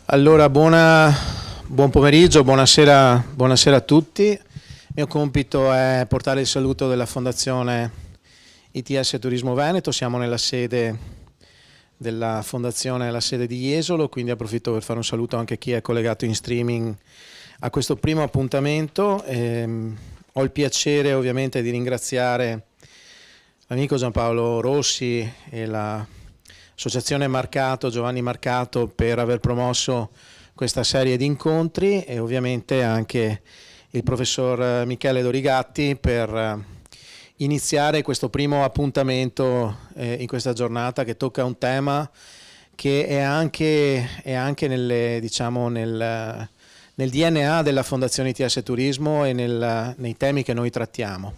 Allora, buon pomeriggio, buonasera a tutti. Il mio compito è portare il saluto della Fondazione ITS Turismo Veneto. Siamo nella sede della Fondazione, la sede di Jesolo, quindi approfitto per fare un saluto anche a chi è collegato in streaming a questo primo appuntamento. Ho il piacere ovviamente di ringraziare l'amico Giampaolo Rossi e l'Associazione Marcato, Giovanni Marcato, per aver promosso questa serie di incontri, e ovviamente anche il professor Michele Dorigatti per iniziare questo primo appuntamento in questa giornata, che tocca un tema che è anche nel DNA della Fondazione ITS Turismo e nei temi che noi trattiamo.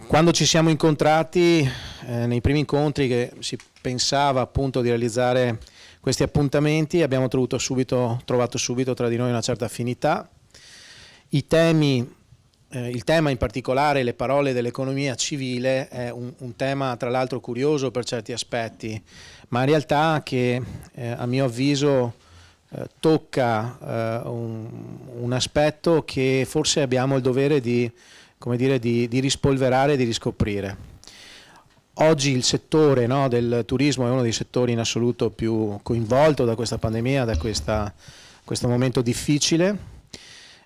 Quando ci siamo incontrati, nei primi incontri che si pensava appunto di realizzare questi appuntamenti, abbiamo trovato subito tra di noi una certa affinità. Il tema in particolare, le parole dell'economia civile, è un tema tra l'altro curioso per certi aspetti, ma in realtà che a mio avviso tocca un aspetto che forse abbiamo il dovere di rispolverare e di riscoprire. Oggi il settore, no, del turismo è uno dei settori in assoluto più coinvolto da questa pandemia, da questo momento difficile.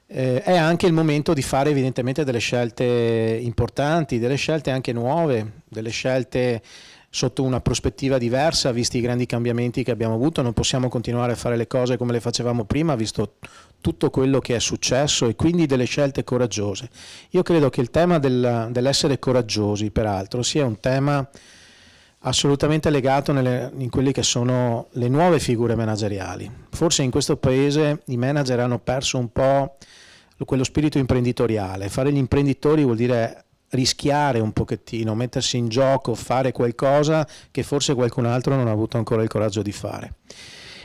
È anche il momento di fare evidentemente delle scelte importanti, delle scelte anche nuove, delle scelte sotto una prospettiva diversa, visti i grandi cambiamenti che abbiamo avuto. Non possiamo continuare a fare le cose come le facevamo prima, visto tutto quello che è successo, e quindi delle scelte coraggiose. Io credo che il tema dell'essere coraggiosi, peraltro, sia un tema assolutamente legato in quelle che sono le nuove figure manageriali. Forse in questo paese i manager hanno perso un po' quello spirito imprenditoriale. Fare gli imprenditori vuol dire rischiare un pochettino, mettersi in gioco, fare qualcosa che forse qualcun altro non ha avuto ancora il coraggio di fare.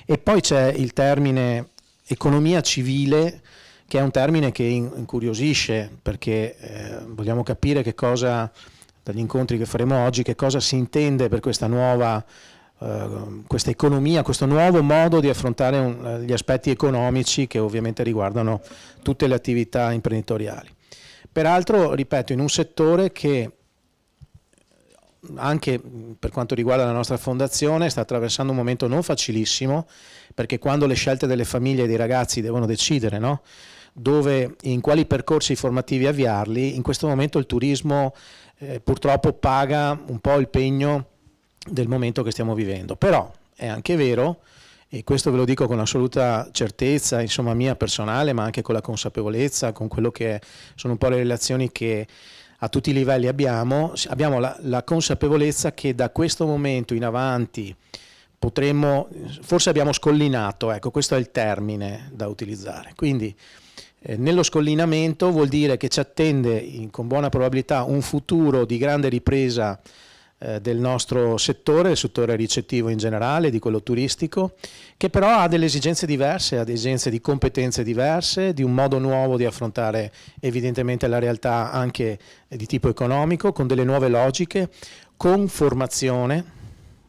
E poi c'è il termine economia civile, che è un termine che incuriosisce, perché vogliamo capire che cosa, dagli incontri che faremo oggi, che cosa si intende per questa nuova questa economia, questo nuovo modo di affrontare gli aspetti economici che ovviamente riguardano tutte le attività imprenditoriali. Peraltro, ripeto, in un settore che anche per quanto riguarda la nostra fondazione sta attraversando un momento non facilissimo, perché quando le scelte delle famiglie e dei ragazzi devono decidere, no, dove e in quali percorsi formativi avviarli, in questo momento il turismo purtroppo paga un po' il pegno del momento che stiamo vivendo. Però è anche vero, e questo ve lo dico con assoluta certezza, insomma mia personale, ma anche con la consapevolezza, con quello che sono un po' le relazioni che a tutti i livelli abbiamo la consapevolezza che da questo momento in avanti forse abbiamo scollinato, ecco, questo è il termine da utilizzare. Quindi nello scollinamento vuol dire che ci attende con buona probabilità un futuro di grande ripresa del nostro settore, il settore ricettivo in generale, di quello turistico, che però ha delle esigenze diverse, ha delle esigenze di competenze diverse, di un modo nuovo di affrontare evidentemente la realtà anche di tipo economico, con delle nuove logiche, con formazione,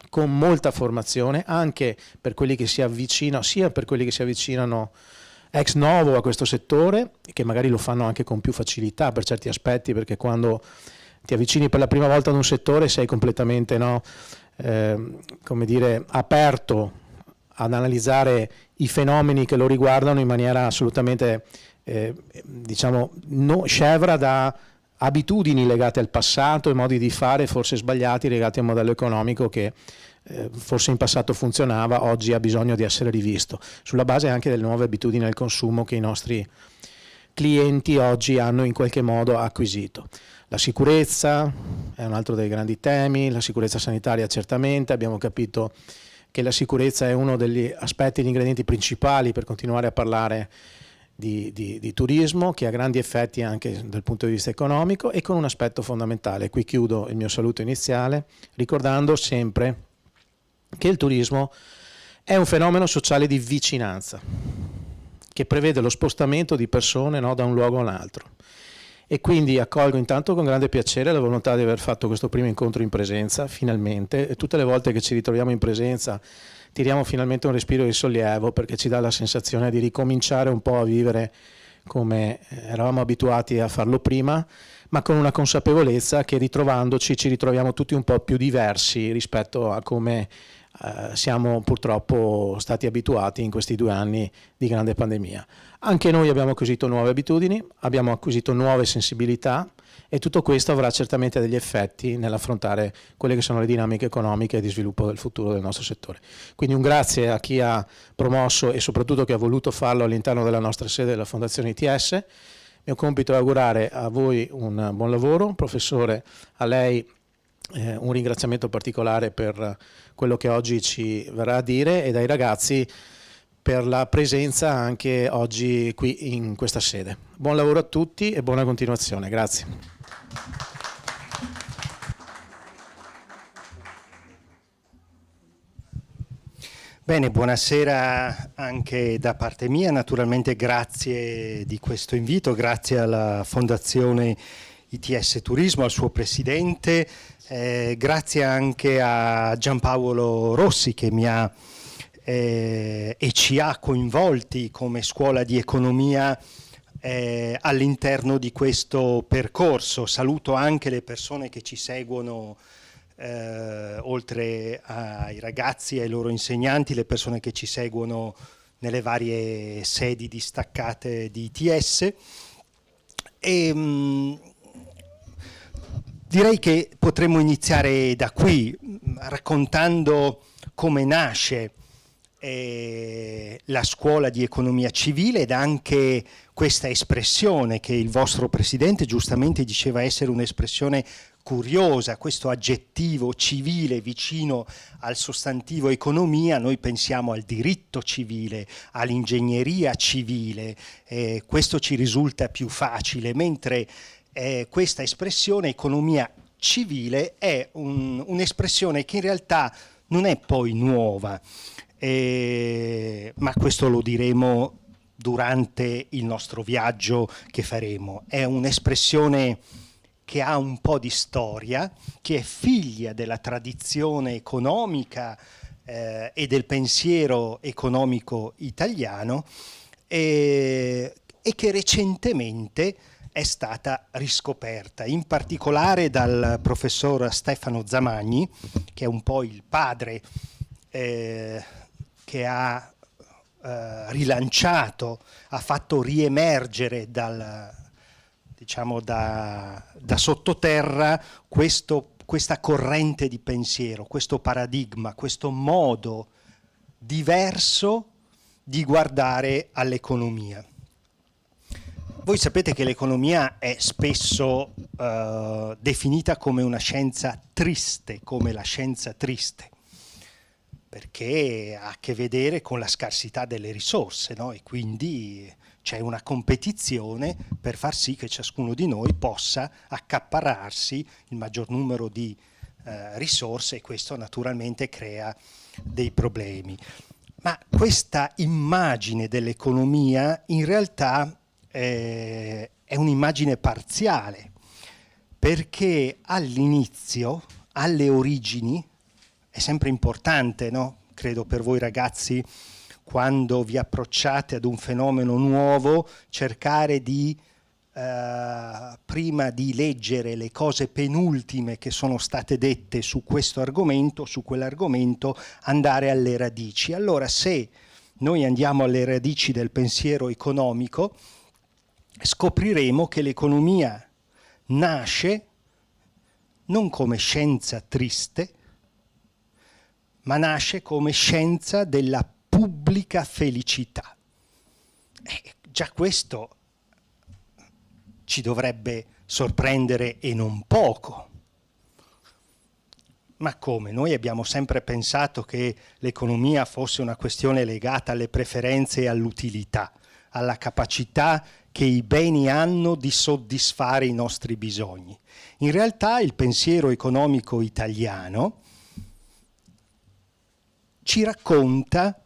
con molta formazione, anche per quelli che si avvicinano, sia per quelli che si avvicinano ex novo a questo settore, che magari lo fanno anche con più facilità per certi aspetti, perché quando ti avvicini per la prima volta ad un settore sei completamente aperto ad analizzare i fenomeni che lo riguardano in maniera assolutamente scevra da abitudini legate al passato e modi di fare forse sbagliati legati a un modello economico che forse in passato funzionava, oggi ha bisogno di essere rivisto, sulla base anche delle nuove abitudini al consumo che i nostri clienti oggi hanno in qualche modo acquisito. La sicurezza è un altro dei grandi temi, la sicurezza sanitaria certamente, abbiamo capito che la sicurezza è uno degli aspetti, gli ingredienti principali per continuare a parlare di turismo, che ha grandi effetti anche dal punto di vista economico, e con un aspetto fondamentale. Qui chiudo il mio saluto iniziale ricordando sempre che il turismo è un fenomeno sociale di vicinanza, che prevede lo spostamento di persone, no, da un luogo a un altro. e quindi accolgo intanto con grande piacere la volontà di aver fatto questo primo incontro in presenza, finalmente, e tutte le volte che ci ritroviamo in presenza tiriamo finalmente un respiro di sollievo, perché ci dà la sensazione di ricominciare un po' a vivere come eravamo abituati a farlo prima, ma con una consapevolezza che ritrovandoci ci ritroviamo tutti un po' più diversi rispetto a come siamo purtroppo stati abituati in questi 2 anni di grande pandemia. Anche noi abbiamo acquisito nuove abitudini, abbiamo acquisito nuove sensibilità, e tutto questo avrà certamente degli effetti nell'affrontare quelle che sono le dinamiche economiche e di sviluppo del futuro del nostro settore. Quindi un grazie a chi ha promosso e soprattutto chi ha voluto farlo all'interno della nostra sede della Fondazione ITS. Il mio compito è augurare a voi un buon lavoro. Professore, a lei un ringraziamento particolare per quello che oggi ci verrà a dire, e ai ragazzi per la presenza anche oggi qui in questa sede. Buon lavoro a tutti e buona continuazione. Grazie. Bene, buonasera anche da parte mia. Naturalmente grazie di questo invito, grazie alla Fondazione ITS Turismo, al suo presidente, grazie anche a Giampaolo Rossi che mi ha e ci ha coinvolti come scuola di economia all'interno di questo percorso. Saluto anche le persone che ci seguono, oltre ai ragazzi e ai loro insegnanti, le persone che ci seguono nelle varie sedi distaccate di ITS. Direi che potremmo iniziare da qui, raccontando come nasce la scuola di economia civile, ed anche questa espressione che il vostro presidente giustamente diceva essere un'espressione curiosa, questo aggettivo civile vicino al sostantivo economia. Noi pensiamo al diritto civile, all'ingegneria civile, questo ci risulta più facile, mentre questa espressione economia civile è un'espressione che in realtà non è poi nuova. Ma questo lo diremo durante il nostro viaggio che faremo. È un'espressione che ha un po' di storia, che è figlia della tradizione economica e del pensiero economico italiano, e che recentemente è stata riscoperta, in particolare dal professor Stefano Zamagni, che è un po' il padre che ha rilanciato, ha fatto riemergere da sottoterra questa corrente di pensiero, questo paradigma, questo modo diverso di guardare all'economia. Voi sapete che l'economia è spesso definita come una scienza triste, come la scienza triste, perché ha a che vedere con la scarsità delle risorse, no? E quindi c'è una competizione per far sì che ciascuno di noi possa accaparrarsi il maggior numero di risorse, e questo naturalmente crea dei problemi. Ma questa immagine dell'economia in realtà è un'immagine parziale, perché all'inizio, alle origini, è sempre importante, no? Credo per voi ragazzi, quando vi approcciate ad un fenomeno nuovo, cercare di, prima di leggere le cose penultime che sono state dette su questo argomento, su quell'argomento, andare alle radici. Allora, se noi andiamo alle radici del pensiero economico, scopriremo che l'economia nasce non come scienza triste, ma nasce come scienza della pubblica felicità. Già questo ci dovrebbe sorprendere, e non poco. Ma come? Noi abbiamo sempre pensato che l'economia fosse una questione legata alle preferenze e all'utilità, alla capacità che i beni hanno di soddisfare i nostri bisogni. In realtà il pensiero economico italiano ci racconta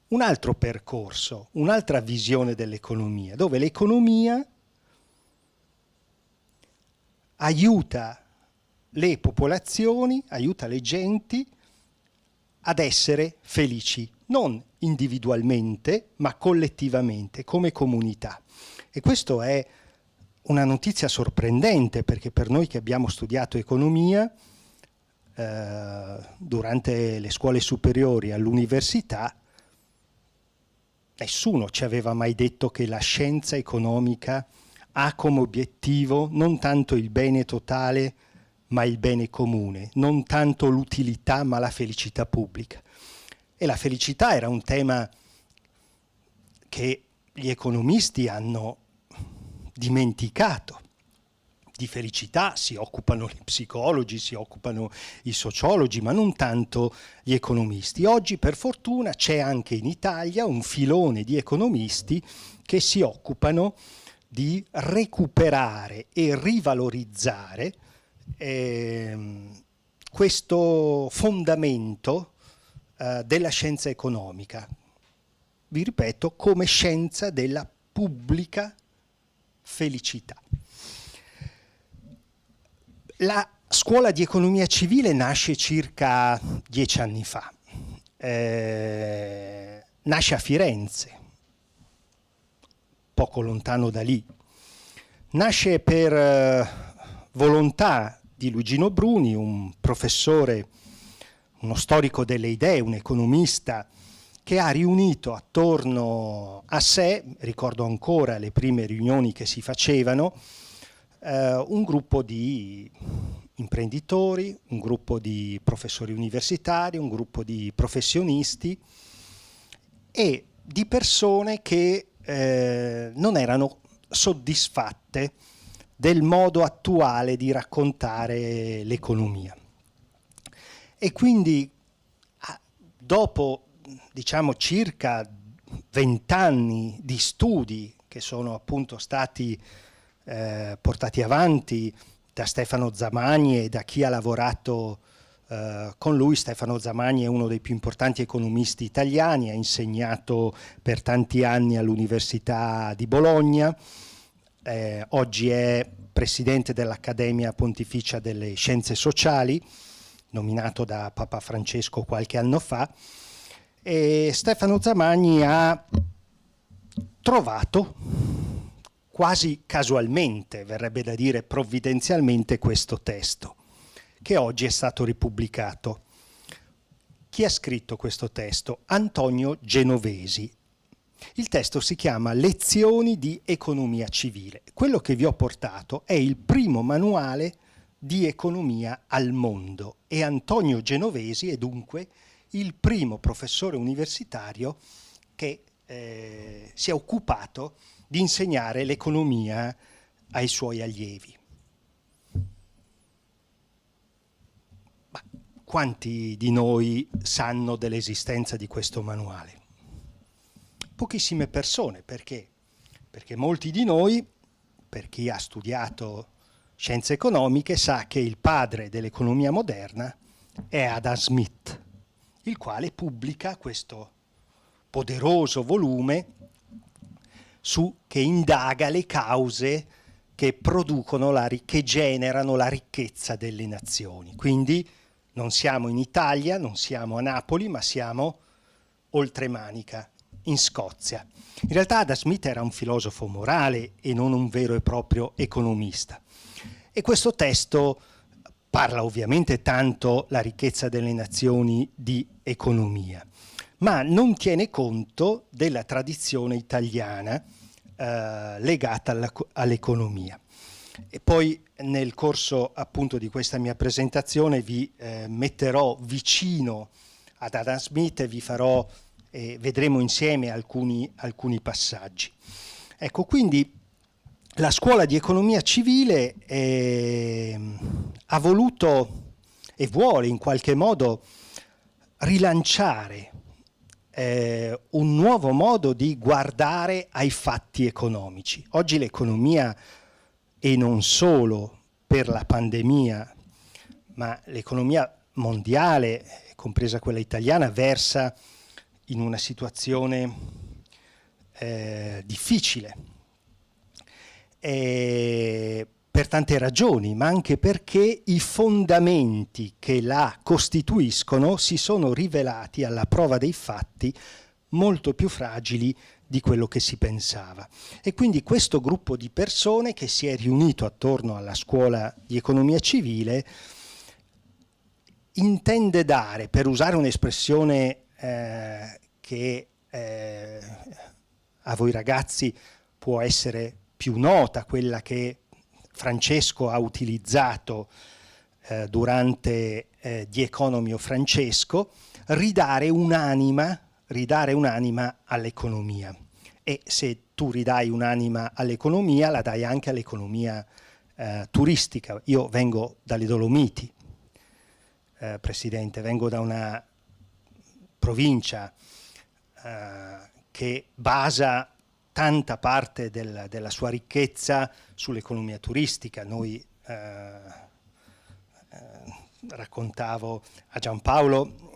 un altro percorso, un'altra visione dell'economia, dove l'economia aiuta le popolazioni, aiuta le genti ad essere felici, non individualmente, ma collettivamente, come comunità. E questo è una notizia sorprendente, perché per noi che abbiamo studiato economia durante le scuole superiori all'università, nessuno ci aveva mai detto che la scienza economica ha come obiettivo non tanto il bene totale, ma il bene comune, non tanto l'utilità, ma la felicità pubblica. E la felicità era un tema che gli economisti hanno dimenticato. Di felicità si occupano gli psicologi, si occupano i sociologi, ma non tanto gli economisti. Oggi, per fortuna, c'è anche in Italia un filone di economisti che si occupano di recuperare e rivalorizzare questo fondamento della scienza economica. Vi ripeto, come scienza della pubblica felicità. La scuola di economia civile nasce circa 10 anni fa. Nasce a Firenze, poco lontano da lì. Nasce per volontà di Luigino Bruni, un professore, uno storico delle idee, un economista, che ha riunito attorno a sé, ricordo ancora le prime riunioni che si facevano, un gruppo di imprenditori, un gruppo di professori universitari, un gruppo di professionisti e di persone che non erano soddisfatte del modo attuale di raccontare l'economia. E quindi dopo, diciamo, circa 20 anni di studi che sono appunto stati portati avanti da Stefano Zamagni e da chi ha lavorato con lui. Stefano Zamagni è uno dei più importanti economisti italiani, ha insegnato per tanti anni all'Università di Bologna, oggi è presidente dell'Accademia Pontificia delle Scienze Sociali, nominato da Papa Francesco qualche anno fa, e Stefano Zamagni ha trovato quasi casualmente, verrebbe da dire provvidenzialmente, questo testo, che oggi è stato ripubblicato. Chi ha scritto questo testo? Antonio Genovesi. Il testo si chiama Lezioni di economia civile. Quello che vi ho portato è il primo manuale di economia al mondo e Antonio Genovesi è dunque il primo professore universitario che si è occupato di insegnare l'economia ai suoi allievi. Ma quanti di noi sanno dell'esistenza di questo manuale? Pochissime persone, perché? Perché molti di noi, per chi ha studiato scienze economiche, sa che il padre dell'economia moderna è Adam Smith, il quale pubblica questo poderoso volume che indaga le cause che producono che generano la ricchezza delle nazioni. Quindi non siamo in Italia, non siamo a Napoli, ma siamo oltremanica, in Scozia. In realtà Adam Smith era un filosofo morale e non un vero e proprio economista. E questo testo parla ovviamente tanto la ricchezza delle nazioni di economia, ma non tiene conto della tradizione italiana legata all'economia. E poi nel corso appunto di questa mia presentazione vi metterò vicino ad Adam Smith e vi farò vedremo insieme alcuni passaggi. Ecco, quindi la scuola di economia civile ha voluto e vuole in qualche modo rilanciare un nuovo modo di guardare ai fatti economici. Oggi l'economia, e non solo per la pandemia, ma l'economia mondiale, compresa quella italiana, versa in una situazione difficile. Per per tante ragioni, ma anche perché i fondamenti che la costituiscono si sono rivelati alla prova dei fatti molto più fragili di quello che si pensava. E quindi questo gruppo di persone che si è riunito attorno alla scuola di economia civile intende dare, per usare un'espressione che a voi ragazzi può essere più nota, quella che Francesco ha utilizzato durante The Economy of Francesco, ridare un'anima all'economia. E se tu ridai un'anima all'economia, la dai anche all'economia turistica. Io vengo dalle Dolomiti, Presidente, vengo da una provincia che basa tanta parte della sua ricchezza sull'economia turistica. Noi raccontavo a Giampaolo,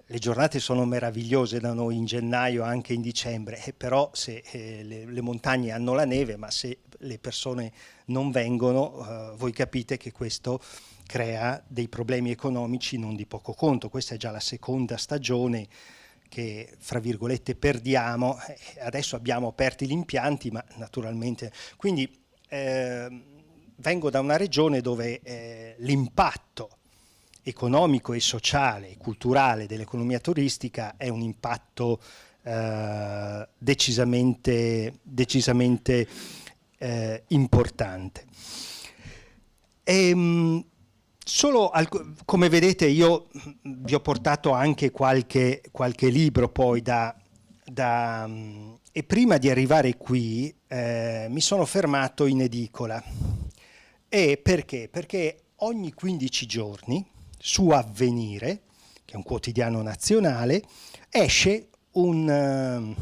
le giornate sono meravigliose da noi in gennaio, anche in dicembre, però se le montagne hanno la neve, ma se le persone non vengono, voi capite che questo crea dei problemi economici non di poco conto. Questa è già la seconda stagione che, fra virgolette, perdiamo. Adesso abbiamo aperti gli impianti, ma naturalmente... Quindi vengo da una regione dove l'impatto economico e sociale e culturale dell'economia turistica è un impatto decisamente importante. Come vedete, io vi ho portato anche qualche libro poi e prima di arrivare qui mi sono fermato in edicola. E perché? Perché ogni 15 giorni su Avvenire, che è un quotidiano nazionale, esce un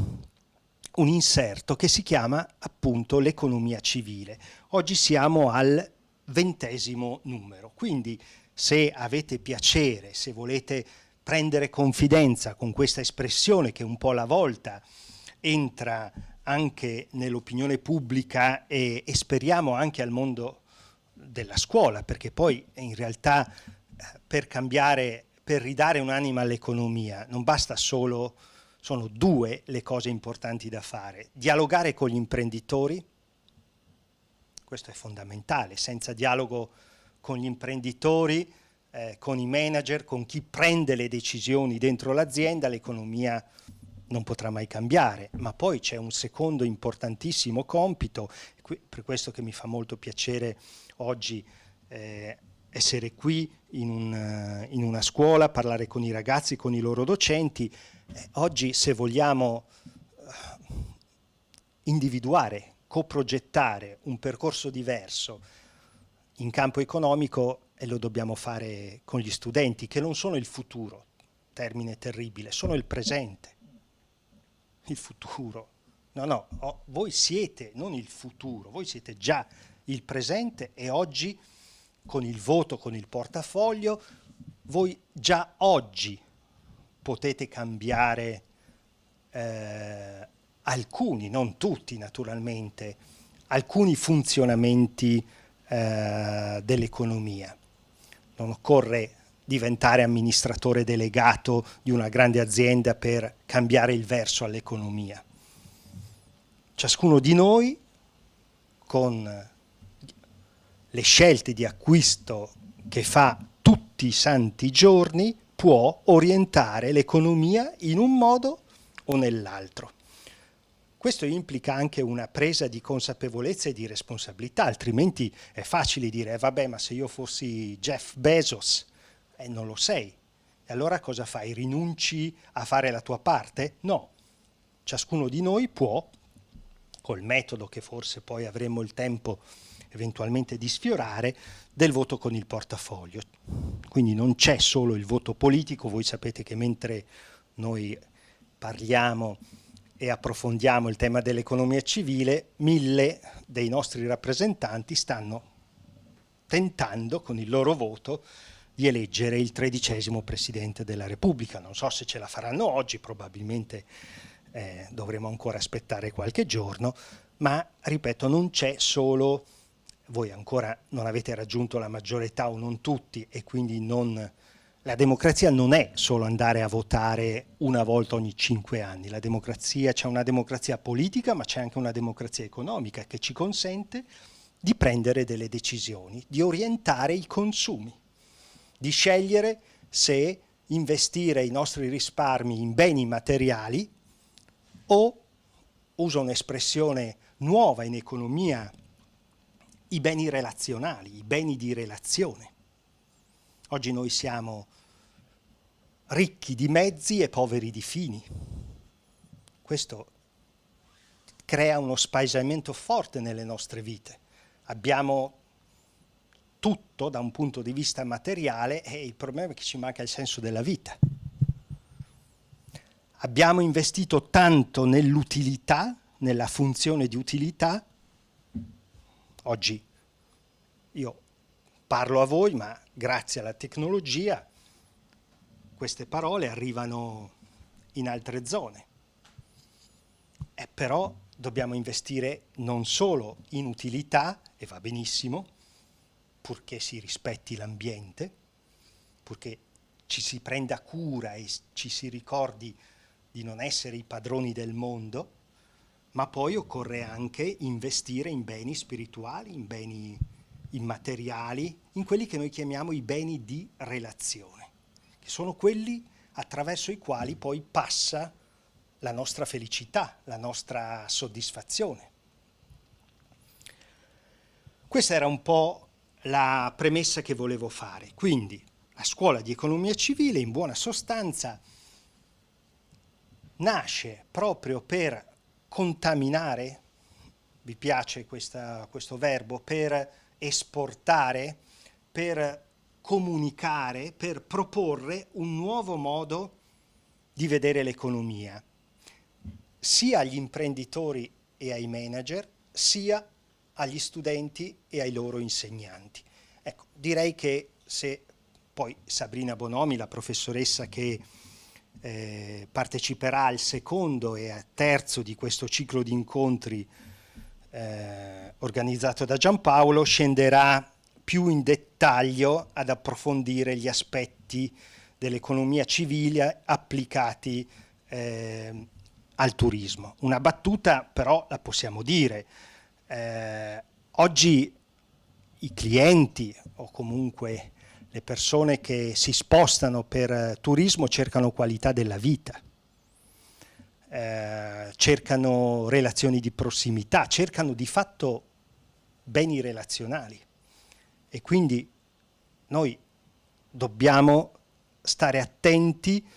inserto che si chiama appunto l'economia civile. Oggi siamo al 20° numero, quindi se avete piacere, se volete prendere confidenza con questa espressione che un po' alla volta entra anche nell'opinione pubblica e speriamo anche al mondo della scuola, perché poi in realtà per cambiare, per ridare un'anima all'economia non basta solo, sono due le cose importanti da fare: dialogare con gli imprenditori. Questo è fondamentale. Senza dialogo con gli imprenditori, con i manager, con chi prende le decisioni dentro l'azienda, l'economia non potrà mai cambiare. Ma poi c'è un secondo importantissimo compito, per questo che mi fa molto piacere oggi essere qui in una scuola, parlare con i ragazzi, con i loro docenti. Oggi, se vogliamo individuare, coprogettare un percorso diverso in campo economico, e lo dobbiamo fare con gli studenti, che non sono il futuro, termine terribile, sono il presente. Il futuro. No, voi siete non il futuro, voi siete già il presente, e oggi con il voto, con il portafoglio, voi già oggi potete cambiare alcuni, non tutti naturalmente, alcuni funzionamenti dell'economia. Non occorre diventare amministratore delegato di una grande azienda per cambiare il verso all'economia. Ciascuno di noi, con le scelte di acquisto che fa tutti i santi giorni, può orientare l'economia in un modo o nell'altro. Questo implica anche una presa di consapevolezza e di responsabilità, altrimenti è facile dire vabbè, ma se io fossi Jeff Bezos, non lo sei, e allora cosa fai? Rinunci a fare la tua parte? No, ciascuno di noi può, col metodo che forse poi avremo il tempo eventualmente di sfiorare, del voto con il portafoglio. Quindi non c'è solo il voto politico. Voi sapete che mentre noi parliamo e approfondiamo il tema dell'economia civile, 1000 dei nostri rappresentanti stanno tentando con il loro voto di eleggere il 13° Presidente della Repubblica. Non so se ce la faranno oggi, probabilmente dovremo ancora aspettare qualche giorno, ma ripeto, non c'è solo voi ancora non avete raggiunto la maggiore età o non tutti, e quindi la democrazia non è solo andare a votare una volta ogni 5 anni. La democrazia, c'è una democrazia politica, ma c'è anche una democrazia economica che ci consente di prendere delle decisioni, di orientare i consumi, di scegliere se investire i nostri risparmi in beni materiali o, uso un'espressione nuova in economia, i beni relazionali, i beni di relazione. Oggi noi siamo ricchi di mezzi e poveri di fini. Questo crea uno spaesamento forte nelle nostre vite. Abbiamo tutto da un punto di vista materiale e il problema è che ci manca il senso della vita. Abbiamo investito tanto nell'utilità, nella funzione di utilità. Oggi io parlo a voi, ma grazie alla tecnologia queste parole arrivano in altre zone. Però dobbiamo investire non solo in utilità, e va benissimo, purché si rispetti l'ambiente, purché ci si prenda cura e ci si ricordi di non essere i padroni del mondo, ma poi occorre anche investire in beni spirituali, in beni immateriali, in quelli che noi chiamiamo i beni di relazione, che sono quelli attraverso i quali poi passa la nostra felicità, la nostra soddisfazione. Questa era un po' la premessa che volevo fare. Quindi la scuola di economia civile, in buona sostanza, nasce proprio per contaminare, vi piace questo verbo, per esportare, per comunicare, per proporre un nuovo modo di vedere l'economia, sia agli imprenditori e ai manager, sia agli studenti e ai loro insegnanti. Ecco, direi che se poi Sabrina Bonomi, la professoressa che parteciperà al secondo e al terzo di questo ciclo di incontri organizzato da Giampaolo, scenderà più in dettaglio ad approfondire gli aspetti dell'economia civile applicati al turismo. Una battuta però la possiamo dire. Oggi i clienti o comunque le persone che si spostano per turismo cercano qualità della vita, cercano relazioni di prossimità, cercano di fatto beni relazionali, e quindi noi dobbiamo stare attenti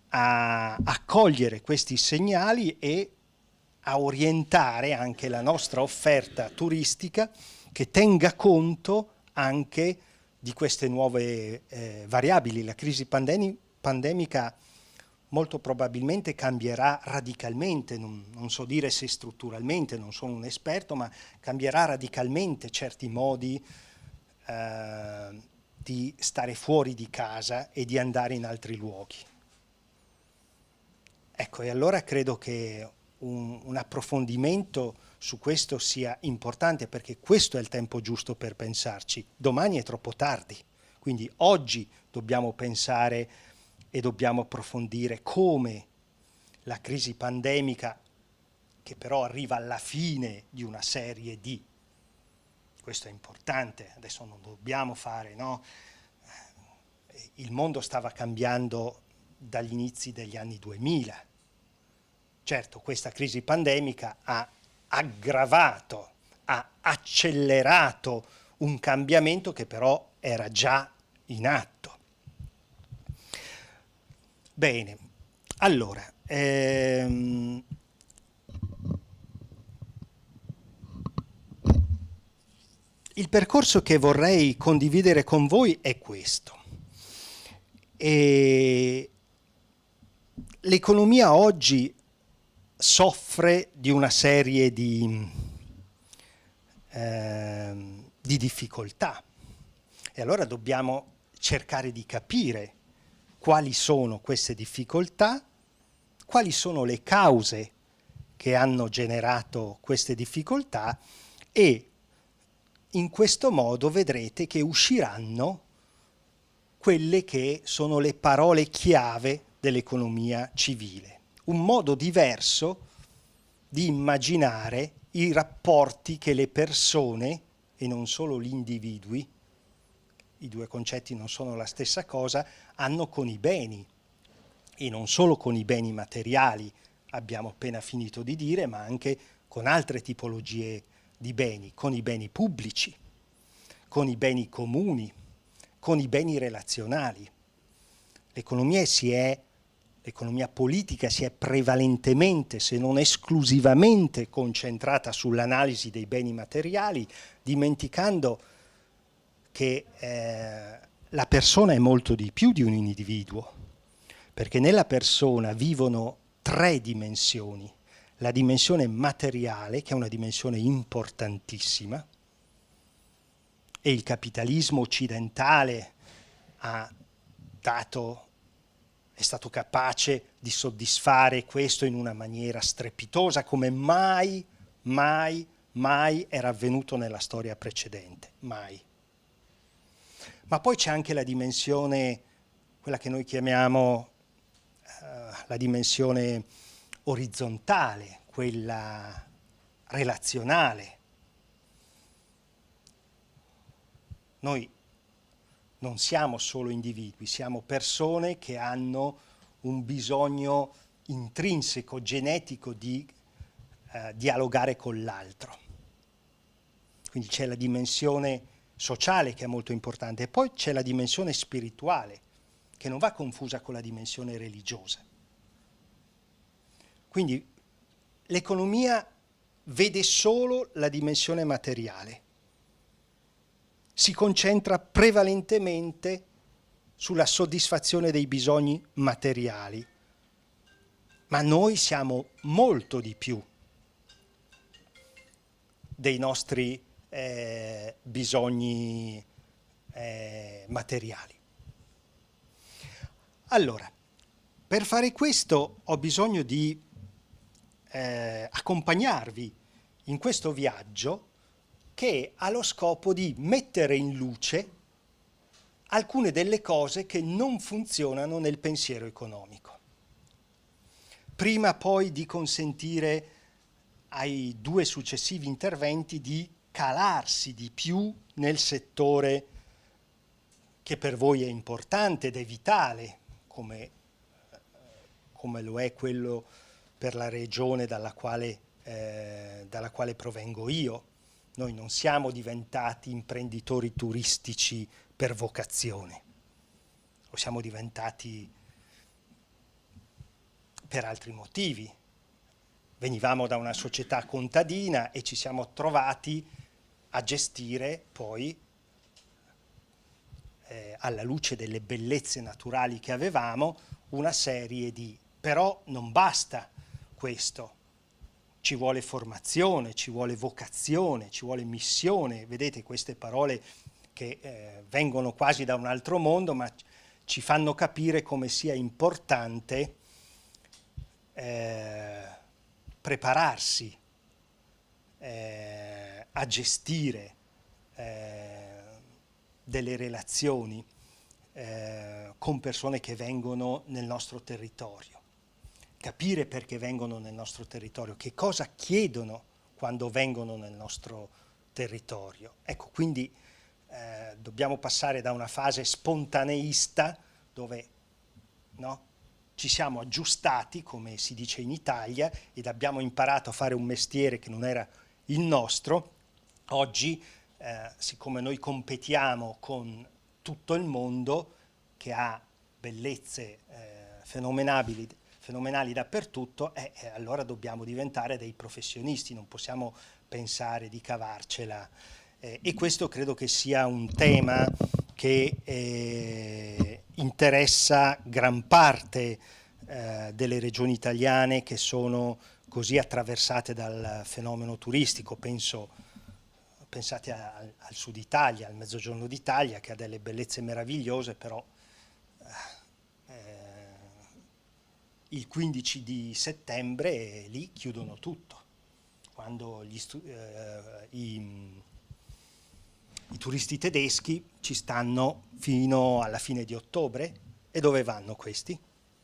a cogliere questi segnali e a orientare anche la nostra offerta turistica che tenga conto anche di queste nuove variabili. La crisi pandemica molto probabilmente cambierà radicalmente, non so dire se strutturalmente, non sono un esperto, ma cambierà radicalmente certi modi di stare fuori di casa e di andare in altri luoghi. Ecco, e allora credo che un approfondimento su questo sia importante, perché questo è il tempo giusto per pensarci. Domani è troppo tardi, quindi oggi dobbiamo pensare e dobbiamo approfondire come la crisi pandemica, che però arriva alla fine di una serie di, questo è importante, adesso non dobbiamo fare, no? Il mondo stava cambiando dagli inizi degli anni 2000. Certo, questa crisi pandemica ha aggravato, ha accelerato un cambiamento che però era già in atto. Bene, allora, il percorso che vorrei condividere con voi è questo. L'economia oggi soffre di una serie di difficoltà, e allora dobbiamo cercare di capire quali sono queste difficoltà, quali sono le cause che hanno generato queste difficoltà e in questo modo vedrete che usciranno quelle che sono le parole chiave dell'economia civile. Un modo diverso di immaginare i rapporti che le persone, e non solo gli individui, i due concetti non sono la stessa cosa, hanno con i beni, e non solo con i beni materiali, abbiamo appena finito di dire, ma anche con altre tipologie di beni, con i beni pubblici, con i beni comuni, con i beni relazionali. L'economia politica si è prevalentemente, se non esclusivamente, concentrata sull'analisi dei beni materiali, dimenticando che la persona è molto di più di un individuo, perché nella persona vivono 3 dimensioni. La dimensione materiale, che è una dimensione importantissima, e il capitalismo occidentale è stato capace di soddisfare questo in una maniera strepitosa, come mai era avvenuto nella storia precedente, mai. Ma poi c'è anche la dimensione, quella che noi chiamiamo la dimensione orizzontale, quella relazionale. Noi non siamo solo individui, siamo persone che hanno un bisogno intrinseco, genetico di dialogare con l'altro. Quindi c'è la dimensione sociale che è molto importante e poi c'è la dimensione spirituale che non va confusa con la dimensione religiosa. Quindi l'economia vede solo la dimensione materiale, si concentra prevalentemente sulla soddisfazione dei bisogni materiali, ma noi siamo molto di più dei nostri bisogni materiali. Allora, per fare questo ho bisogno di accompagnarvi in questo viaggio che ha lo scopo di mettere in luce alcune delle cose che non funzionano nel pensiero economico. Prima poi di consentire ai 2 successivi interventi di calarsi di più nel settore che per voi è importante ed è vitale, come lo è quello per la regione dalla quale provengo io. Noi non siamo diventati imprenditori turistici per vocazione, lo siamo diventati per altri motivi. Venivamo da una società contadina e ci siamo trovati a gestire poi, alla luce delle bellezze naturali che avevamo, una serie di... Però non basta questo. Ci vuole formazione, ci vuole vocazione, ci vuole missione. Vedete queste parole che vengono quasi da un altro mondo, ma ci fanno capire come sia importante prepararsi a gestire delle relazioni con persone che vengono nel nostro territorio. Capire perché vengono nel nostro territorio, che cosa chiedono quando vengono nel nostro territorio. Ecco, quindi dobbiamo passare da una fase spontaneista dove ci siamo aggiustati, come si dice in Italia, ed abbiamo imparato a fare un mestiere che non era il nostro. Oggi, siccome noi competiamo con tutto il mondo, che ha bellezze fenomenali dappertutto, allora dobbiamo diventare dei professionisti, non possiamo pensare di cavarcela. E questo credo che sia un tema che interessa gran parte delle regioni italiane che sono così attraversate dal fenomeno turistico. Pensate al sud Italia, al mezzogiorno d'Italia, che ha delle bellezze meravigliose, però il 15 di settembre lì chiudono tutto, quando I turisti tedeschi ci stanno fino alla fine di ottobre. E dove vanno questi?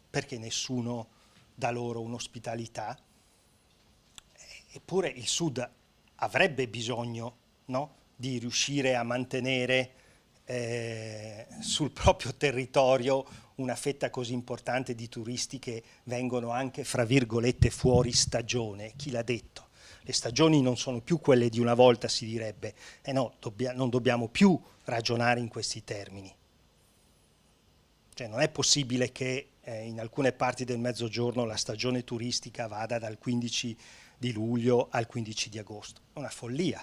Perché nessuno dà loro un'ospitalità? Eppure il Sud avrebbe bisogno, no, di riuscire a mantenere sul proprio territorio una fetta così importante di turisti che vengono anche, fra virgolette, fuori stagione. Chi l'ha detto? Le stagioni non sono più quelle di una volta, si direbbe. No, non dobbiamo più ragionare in questi termini. Cioè, non è possibile che in alcune parti del Mezzogiorno la stagione turistica vada dal 15 di luglio al 15 di agosto. È una follia.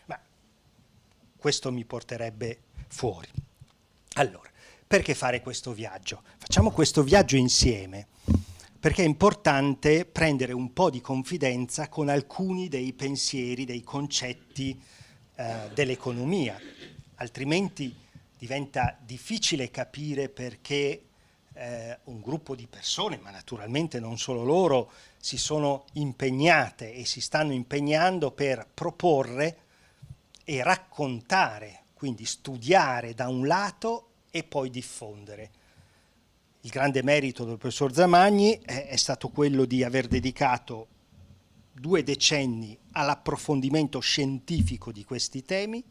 Ma questo mi porterebbe fuori. Allora, perché fare questo viaggio? Facciamo questo viaggio insieme, perché è importante prendere un po' di confidenza con alcuni dei pensieri, dei concetti dell'economia, altrimenti diventa difficile capire perché un gruppo di persone, ma naturalmente non solo loro, si sono impegnate e si stanno impegnando per proporre e raccontare, quindi studiare da un lato e poi diffondere. Il grande merito del professor Zamagni è stato quello di aver dedicato 2 decenni all'approfondimento scientifico di questi temi,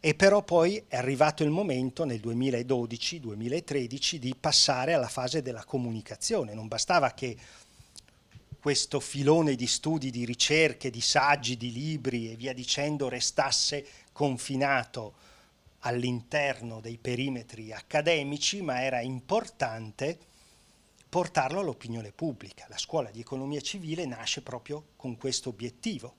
e però poi è arrivato il momento nel 2012-2013 di passare alla fase della comunicazione. Non bastava che questo filone di studi, di ricerche, di saggi, di libri e via dicendo restasse confinato all'interno dei perimetri accademici, ma era importante portarlo all'opinione pubblica. La scuola di economia civile nasce proprio con questo obiettivo,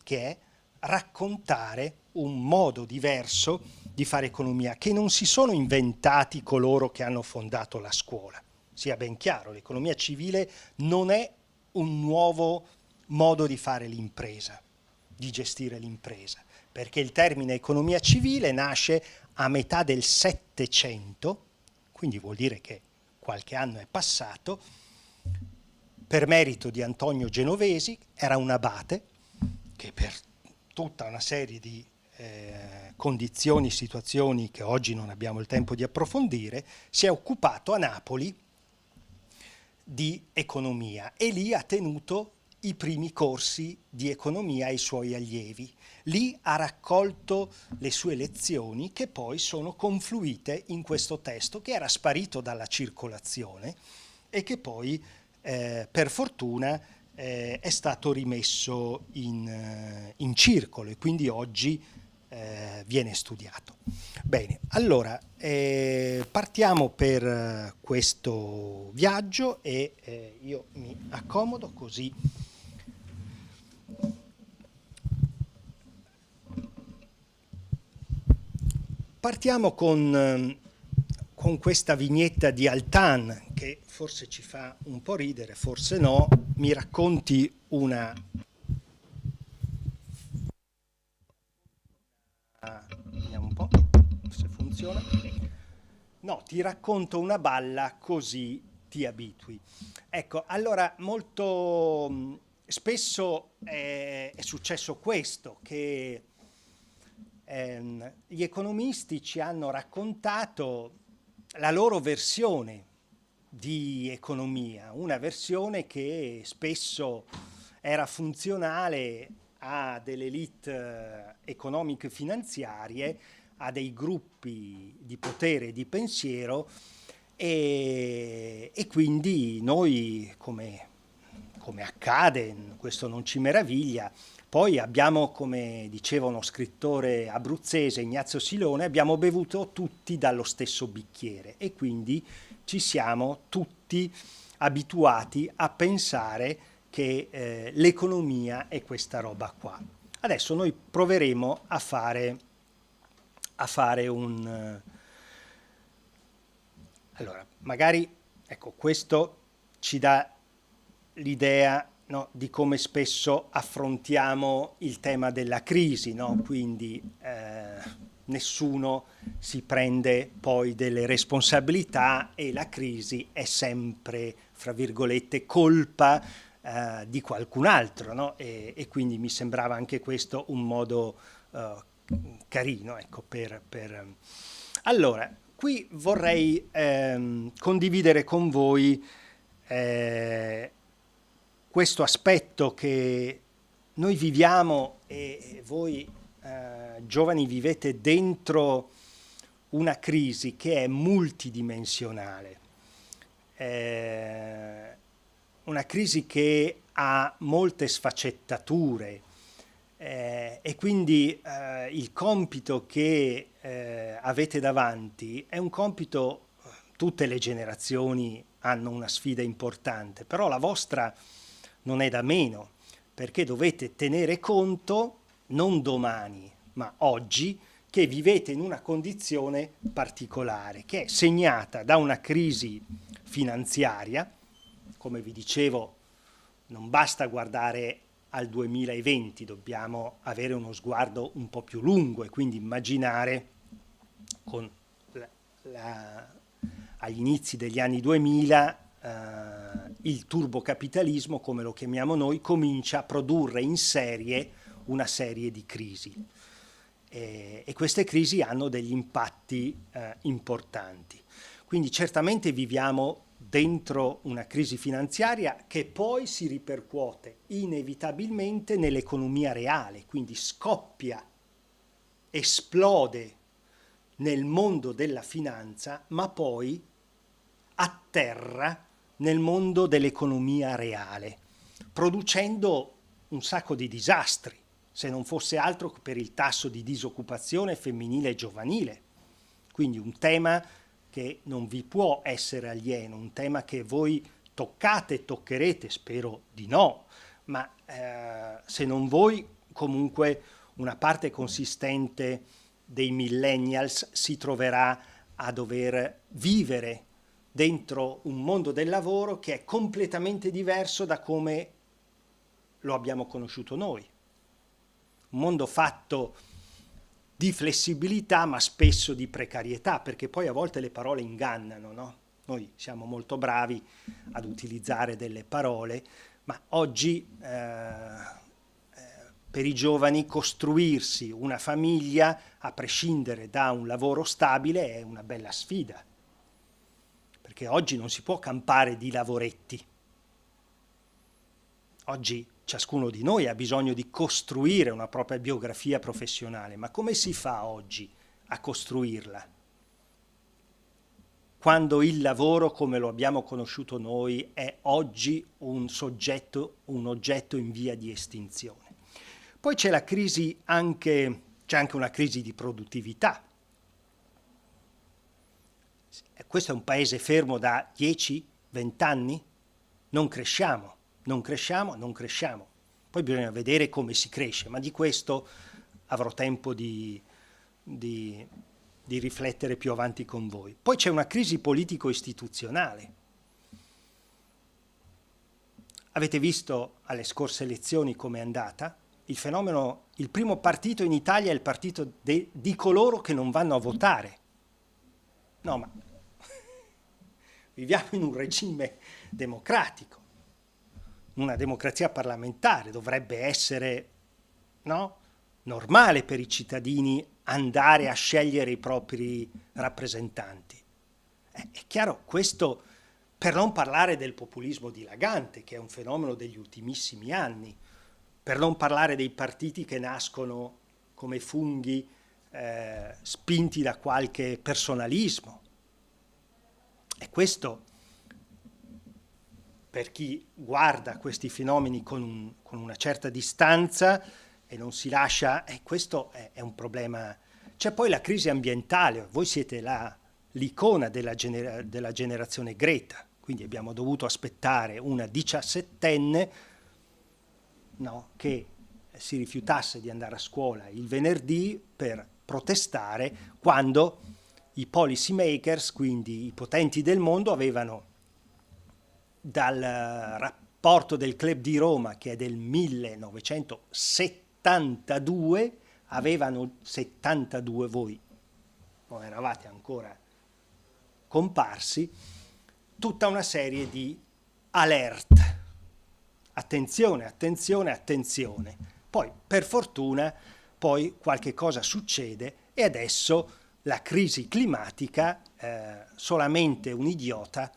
che è raccontare un modo diverso di fare economia, che non si sono inventati coloro che hanno fondato la scuola. Sia ben chiaro, l'economia civile non è un nuovo modo di fare l'impresa, di gestire l'impresa, perché il termine economia civile nasce a metà del Settecento, quindi vuol dire che qualche anno è passato, per merito di Antonio Genovesi. Era un abate che per tutta una serie di condizioni, situazioni che oggi non abbiamo il tempo di approfondire, si è occupato a Napoli di economia e lì ha tenuto i primi corsi di economia ai suoi allievi. Lì ha raccolto le sue lezioni che poi sono confluite in questo testo che era sparito dalla circolazione e che poi per fortuna è stato rimesso in circolo e quindi oggi viene studiato. Bene, allora partiamo per questo viaggio e io mi accomodo così. Partiamo con questa vignetta di Altan che forse ci fa un po' ridere, forse no. Mi racconti una... Vediamo un po' se funziona. No, ti racconto una balla così ti abitui. Ecco, allora molto spesso è successo questo, che gli economisti ci hanno raccontato la loro versione di economia, una versione che spesso era funzionale a delle elite economiche e finanziarie, a dei gruppi di potere e di pensiero e quindi noi, come accade, questo non ci meraviglia, poi abbiamo, come diceva uno scrittore abruzzese, Ignazio Silone, abbiamo bevuto tutti dallo stesso bicchiere e quindi ci siamo tutti abituati a pensare che l'economia è questa roba qua. Adesso noi proveremo a fare un... Allora, magari, ecco, questo ci dà l'idea, no, di come spesso affrontiamo il tema della crisi, no? Quindi nessuno si prende poi delle responsabilità e la crisi è sempre, fra virgolette, colpa di qualcun altro, no? E quindi mi sembrava anche questo un modo carino, ecco, Allora, qui vorrei condividere con voi questo aspetto che noi viviamo e voi giovani vivete dentro una crisi che è multidimensionale, una crisi che ha molte sfaccettature, e quindi il compito che avete davanti è un compito, tutte le generazioni hanno una sfida importante, però la vostra non è da meno, perché dovete tenere conto non domani, ma oggi, che vivete in una condizione particolare, che è segnata da una crisi finanziaria. Come vi dicevo, non basta guardare al 2020, dobbiamo avere uno sguardo un po' più lungo e quindi immaginare con agli inizi degli anni 2000 il turbocapitalismo, come lo chiamiamo noi, comincia a produrre in serie una serie di crisi e queste crisi hanno degli impatti importanti. Quindi certamente viviamo dentro una crisi finanziaria che poi si ripercuote inevitabilmente nell'economia reale, quindi scoppia, esplode nel mondo della finanza, ma poi atterra nel mondo dell'economia reale, producendo un sacco di disastri, se non fosse altro che per il tasso di disoccupazione femminile e giovanile. Quindi un tema che non vi può essere alieno, un tema che voi toccate e toccherete, spero di no, ma se non voi, comunque una parte consistente dei millennials si troverà a dover vivere dentro un mondo del lavoro che è completamente diverso da come lo abbiamo conosciuto noi. Un mondo fatto di flessibilità ma spesso di precarietà, perché poi a volte le parole ingannano, no? Noi siamo molto bravi ad utilizzare delle parole, ma oggi per i giovani costruirsi una famiglia a prescindere da un lavoro stabile è una bella sfida, perché oggi non si può campare di lavoretti. Oggi ciascuno di noi ha bisogno di costruire una propria biografia professionale, ma come si fa oggi a costruirla? Quando il lavoro, come lo abbiamo conosciuto noi, è oggi un oggetto in via di estinzione. Poi c'è la crisi c'è anche una crisi di produttività. Questo è un paese fermo da 10-20 anni? Non cresciamo. Poi bisogna vedere come si cresce, ma di questo avrò tempo di riflettere più avanti con voi. Poi c'è una crisi politico-istituzionale. Avete visto alle scorse elezioni com'è andata? Il primo partito in Italia è il partito di coloro che non vanno a votare. No, ma viviamo in un regime democratico. Una democrazia parlamentare dovrebbe essere, no, normale per i cittadini andare a scegliere i propri rappresentanti. È chiaro, questo per non parlare del populismo dilagante, che è un fenomeno degli ultimissimi anni, per non parlare dei partiti che nascono come funghi spinti da qualche personalismo. E questo, per chi guarda questi fenomeni con una certa distanza e non si lascia, questo è un problema. C'è poi la crisi ambientale, voi siete l'icona della generazione Greta, quindi abbiamo dovuto aspettare una 17enne, no, che si rifiutasse di andare a scuola il venerdì per protestare quando i policy makers, quindi i potenti del mondo, avevano dal rapporto del Club di Roma, che è del 1972, avevano 72, voi non eravate ancora comparsi, tutta una serie di alert attenzione, attenzione, attenzione. Poi, per fortuna, poi qualche cosa succede e adesso la crisi climatica, solamente un idiota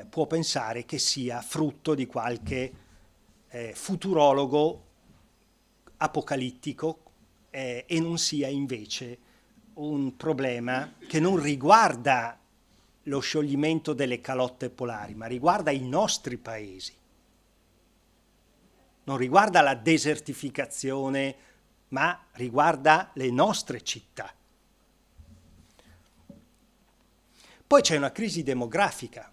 può pensare che sia frutto di qualche futurologo apocalittico e non sia invece un problema che non riguarda lo scioglimento delle calotte polari, ma riguarda i nostri paesi. Non riguarda la desertificazione, ma riguarda le nostre città. Poi c'è una crisi demografica.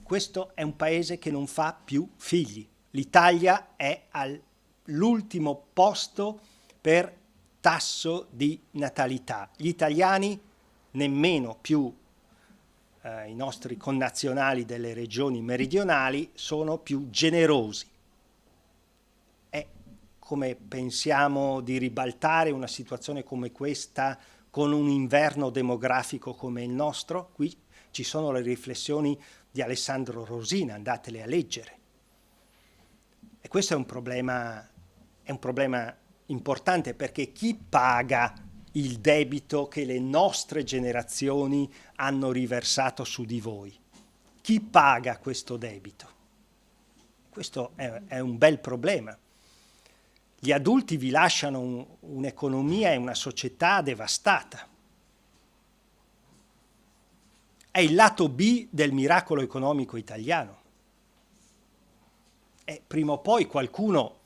Questo è un paese che non fa più figli. L'Italia è all'ultimo posto per tasso di natalità. Gli italiani, nemmeno più i nostri connazionali delle regioni meridionali, sono più generosi. Come pensiamo di ribaltare una situazione come questa con un inverno demografico come il nostro? Qui ci sono le riflessioni di Alessandro Rosina, andatele a leggere. E questo è un problema importante, perché chi paga il debito che le nostre generazioni hanno riversato su di voi? Chi paga questo debito? Questo è un bel problema. Gli adulti vi lasciano un'economia e una società devastata. È il lato B del miracolo economico italiano. E prima o poi qualcuno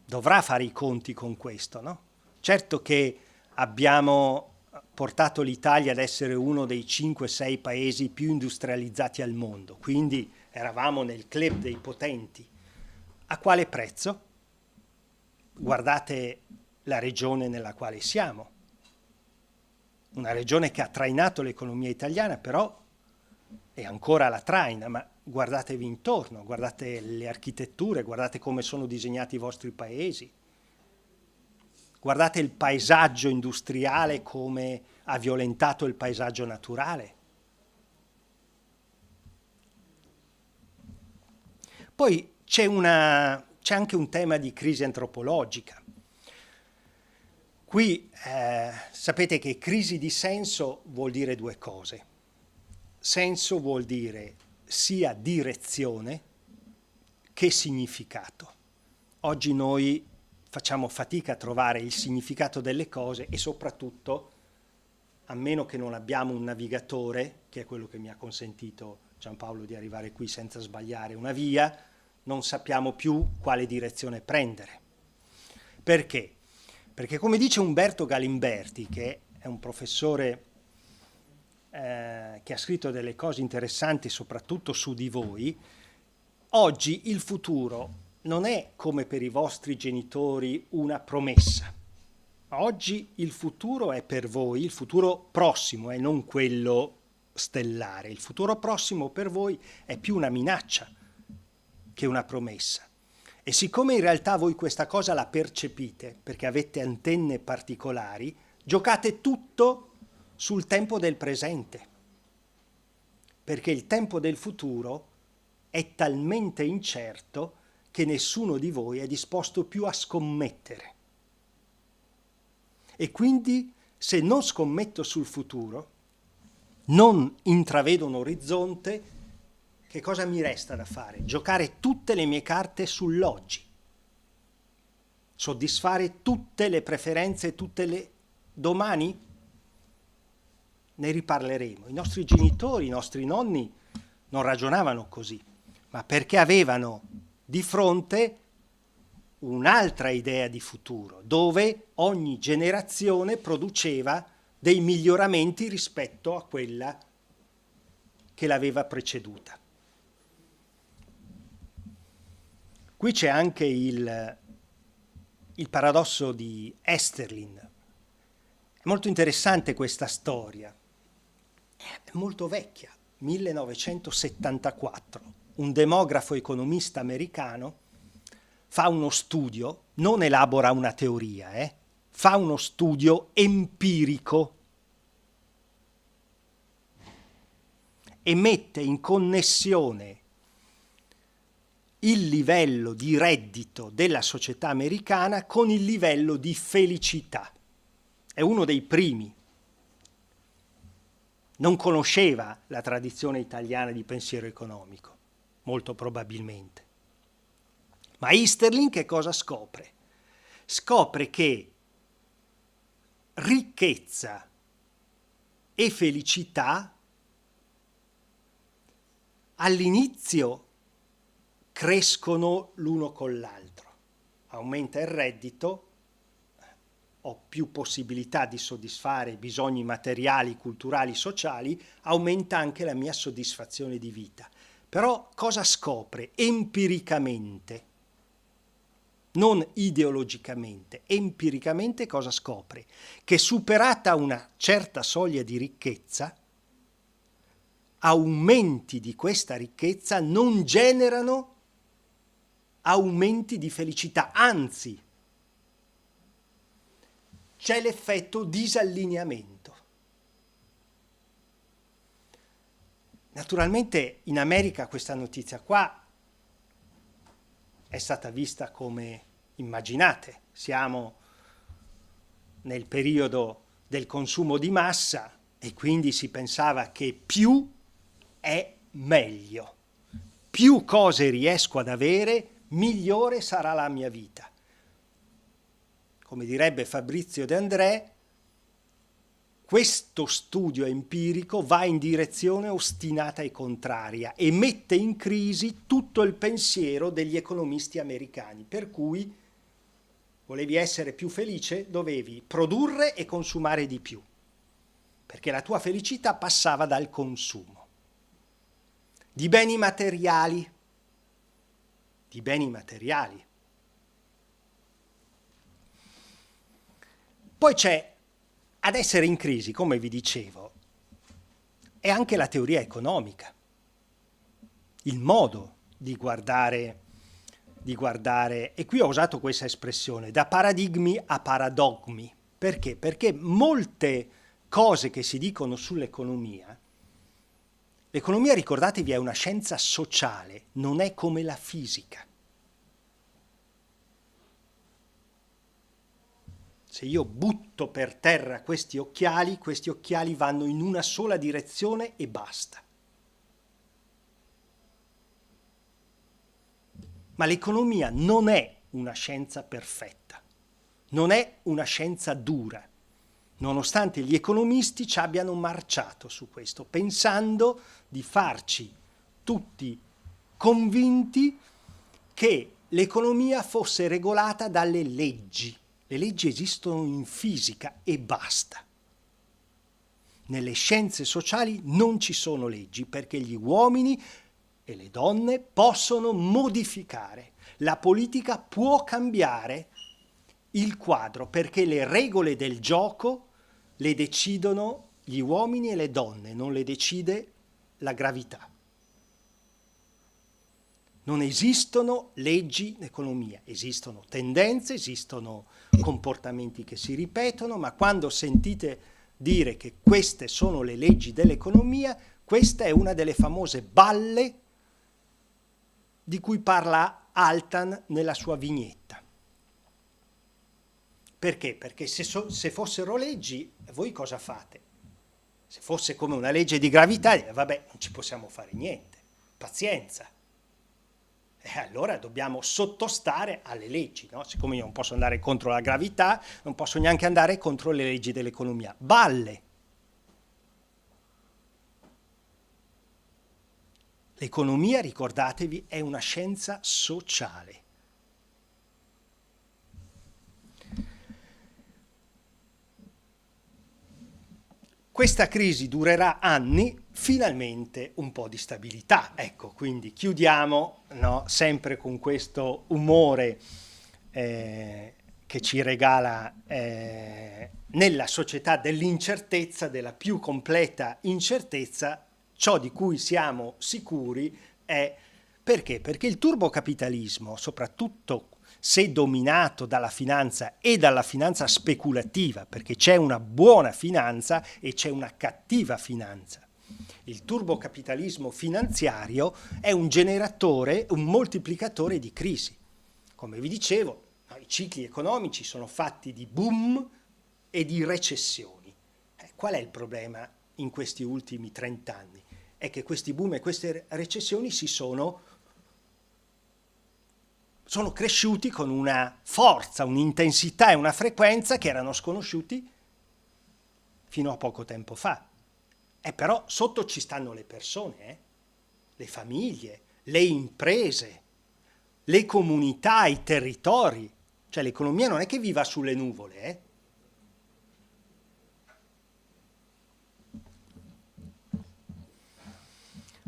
dovrà fare i conti con questo, no? Certo che abbiamo portato l'Italia ad essere uno dei 5-6 paesi più industrializzati al mondo, quindi eravamo nel club dei potenti. A quale prezzo? Guardate la regione nella quale siamo, una regione che ha trainato l'economia italiana, però e ancora la traina, ma guardatevi intorno, guardate le architetture, guardate come sono disegnati i vostri paesi, guardate il paesaggio industriale, come ha violentato il paesaggio naturale. Poi c'è anche un tema di crisi antropologica. Qui sapete che crisi di senso vuol dire due cose. Senso vuol dire sia direzione che significato. Oggi noi facciamo fatica a trovare il significato delle cose e soprattutto, a meno che non abbiamo un navigatore, che è quello che mi ha consentito Giampaolo di arrivare qui senza sbagliare una via, non sappiamo più quale direzione prendere. Perché? Perché come dice Umberto Galimberti, che è un professore che ha scritto delle cose interessanti soprattutto su di voi, oggi il futuro non è come per i vostri genitori una promessa. Oggi il futuro è per voi, il futuro prossimo e non quello stellare. Il futuro prossimo per voi è più una minaccia che una promessa. E siccome in realtà voi questa cosa la percepite, perché avete antenne particolari, giocate tutto sul tempo del presente, perché il tempo del futuro è talmente incerto che nessuno di voi è disposto più a scommettere. E quindi, se non scommetto sul futuro, non intravedo un orizzonte, che cosa mi resta da fare? Giocare tutte le mie carte sull'oggi, soddisfare tutte le preferenze, tutte le domani? Ne riparleremo. I nostri genitori, i nostri nonni non ragionavano così, ma perché avevano di fronte un'altra idea di futuro, dove ogni generazione produceva dei miglioramenti rispetto a quella che l'aveva preceduta. Qui c'è anche il paradosso di Esterlin. È molto interessante questa storia. È molto vecchia, 1974. Un demografo economista americano fa uno studio, non elabora una teoria, fa uno studio empirico e mette in connessione il livello di reddito della società americana con il livello di felicità. È uno dei primi. Non conosceva la tradizione italiana di pensiero economico, molto probabilmente. Ma Easterling che cosa scopre? Scopre che ricchezza e felicità all'inizio crescono l'uno con l'altro. Aumenta il reddito, ho più possibilità di soddisfare i bisogni materiali, culturali, sociali, aumenta anche la mia soddisfazione di vita. Però cosa scopre empiricamente? Non ideologicamente, empiricamente cosa scopre? Che superata una certa soglia di ricchezza, aumenti di questa ricchezza non generano aumenti di felicità, anzi c'è l'effetto disallineamento. Naturalmente in America questa notizia qua è stata vista come, immaginate, siamo nel periodo del consumo di massa e quindi si pensava che più è meglio. Più cose riesco ad avere, migliore sarà la mia vita. Come direbbe Fabrizio De André, questo studio empirico va in direzione ostinata e contraria e mette in crisi tutto il pensiero degli economisti americani, per cui volevi essere più felice, dovevi produrre e consumare di più, perché la tua felicità passava dal consumo. Di beni materiali. Poi c'è, ad essere in crisi, come vi dicevo, è anche la teoria economica, il modo di guardare, e qui ho usato questa espressione, da paradigmi a paradogmi. Perché? Perché molte cose che si dicono sull'economia, l'economia, ricordatevi, è una scienza sociale, non è come la fisica. Se io butto per terra questi occhiali vanno in una sola direzione e basta. Ma l'economia non è una scienza perfetta, non è una scienza dura, nonostante gli economisti ci abbiano marciato su questo, pensando di farci tutti convinti che l'economia fosse regolata dalle leggi. Le leggi esistono in fisica e basta. Nelle scienze sociali non ci sono leggi perché gli uomini e le donne possono modificare. La politica può cambiare il quadro perché le regole del gioco le decidono gli uomini e le donne, non le decide la gravità. Non esistono leggi in economia, esistono tendenze, esistono comportamenti che si ripetono, ma quando sentite dire che queste sono le leggi dell'economia, questa è una delle famose balle di cui parla Altan nella sua vignetta. Perché? Perché se fossero leggi, voi cosa fate? Se fosse come una legge di gravità, vabbè, non ci possiamo fare niente, pazienza. E allora dobbiamo sottostare alle leggi, no? Siccome io non posso andare contro la gravità, non posso neanche andare contro le leggi dell'economia. Balle! L'economia, ricordatevi, è una scienza sociale. Questa crisi durerà anni, finalmente un po' di stabilità. Ecco, quindi chiudiamo, no, sempre con questo umore che ci regala nella società dell'incertezza, della più completa incertezza. Ciò di cui siamo sicuri è perché? Perché il turbocapitalismo, soprattutto se dominato dalla finanza e dalla finanza speculativa, perché c'è una buona finanza e c'è una cattiva finanza. Il turbocapitalismo finanziario è un generatore, un moltiplicatore di crisi. Come vi dicevo, i cicli economici sono fatti di boom e di recessioni. Qual è il problema in questi ultimi 30 anni? È che questi boom e queste recessioni sono cresciuti con una forza, un'intensità e una frequenza che erano sconosciuti fino a poco tempo fa. Però sotto ci stanno le persone, le famiglie, le imprese, le comunità, i territori. Cioè l'economia non è che viva sulle nuvole,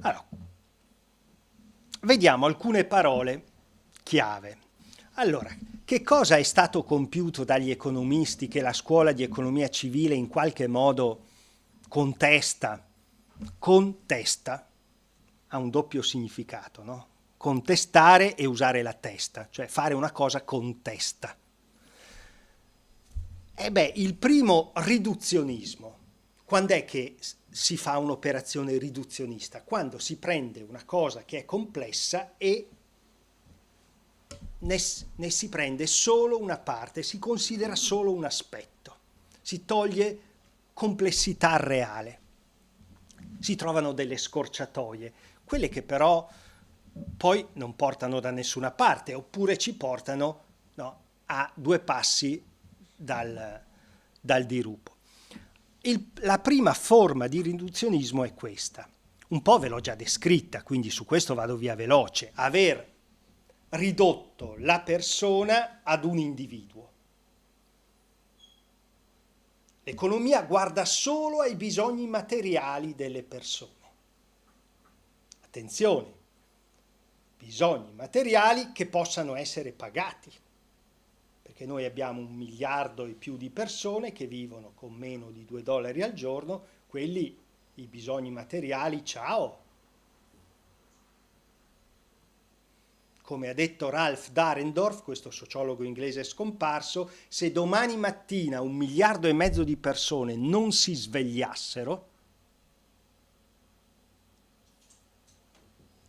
Allora, vediamo alcune parole chiave. Allora, che cosa è stato compiuto dagli economisti che la scuola di economia civile in qualche modo contesta? Contesta ha un doppio significato, no? Contestare e usare la testa, cioè fare una cosa con testa. Il primo riduzionismo. Quando è che si fa un'operazione riduzionista? Quando si prende una cosa che è complessa e ne si prende solo una parte, si considera solo un aspetto, si toglie complessità reale, si trovano delle scorciatoie, quelle che però poi non portano da nessuna parte, oppure ci portano a 2 passi dal dirupo. La prima forma di riduzionismo è questa, un po' ve l'ho già descritta, quindi su questo vado via veloce, aver ridotto la persona ad un individuo. L'economia guarda solo ai bisogni materiali delle persone. Attenzione, bisogni materiali che possano essere pagati, perché noi abbiamo 1 miliardo e più di persone che vivono con meno di $2 al giorno, quelli, i bisogni materiali, ciao. Come ha detto Ralph Dahrendorf, questo sociologo inglese scomparso, se domani mattina 1,5 miliardi di persone non si svegliassero,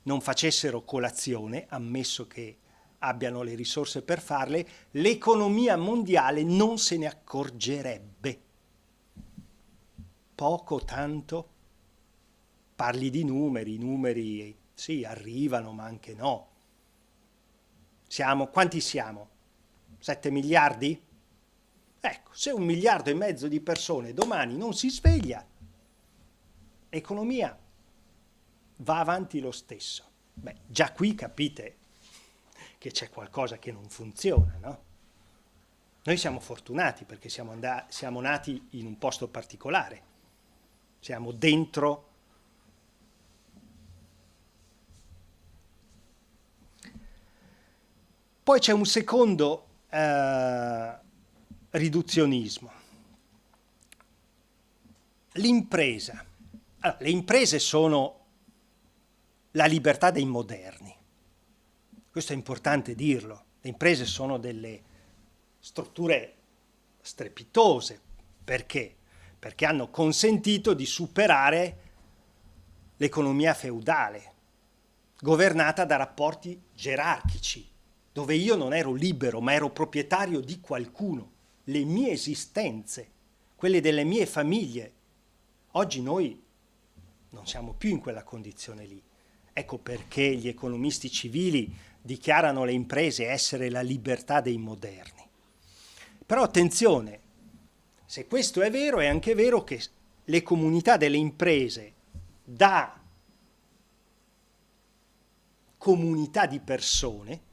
non facessero colazione, ammesso che abbiano le risorse per farle, l'economia mondiale non se ne accorgerebbe. Poco, tanto? Parli di numeri, i numeri sì, arrivano, ma anche no. Quanti siamo? 7 miliardi? Ecco, se 1,5 miliardi di persone domani non si sveglia, l'economia va avanti lo stesso. Già qui capite che c'è qualcosa che non funziona, no? Noi siamo fortunati perché siamo nati in un posto particolare, siamo dentro. Poi c'è un secondo riduzionismo. L'impresa. Allora, le imprese sono la libertà dei moderni. Questo è importante dirlo. Le imprese sono delle strutture strepitose. Perché? Perché hanno consentito di superare l'economia feudale, governata da rapporti gerarchici, dove io non ero libero, ma ero proprietario di qualcuno, le mie esistenze, quelle delle mie famiglie. Oggi noi non siamo più in quella condizione lì. Ecco perché gli economisti civili dichiarano le imprese essere la libertà dei moderni. Però attenzione, se questo è vero, è anche vero che le comunità delle imprese da comunità di persone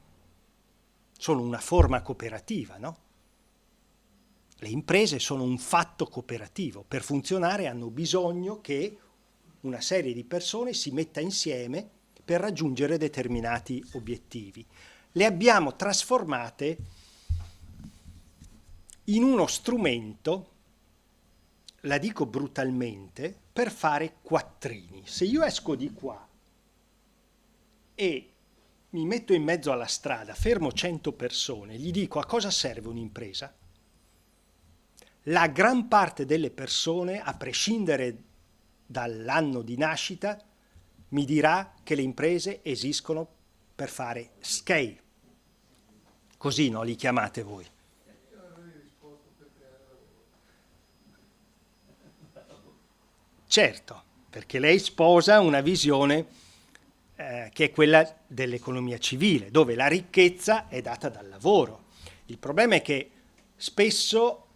sono una forma cooperativa, no? Le imprese sono un fatto cooperativo. Per funzionare hanno bisogno che una serie di persone si metta insieme per raggiungere determinati obiettivi. Le abbiamo trasformate in uno strumento, la dico brutalmente, per fare quattrini. Se io esco di qua e mi metto in mezzo alla strada, fermo 100 persone, gli dico a cosa serve un'impresa? La gran parte delle persone, a prescindere dall'anno di nascita mi dirà che le imprese esistono per fare scale. Così, no, li chiamate voi. Certo, perché lei sposa una visione che è quella dell'economia civile, dove la ricchezza è data dal lavoro. Il problema è che spesso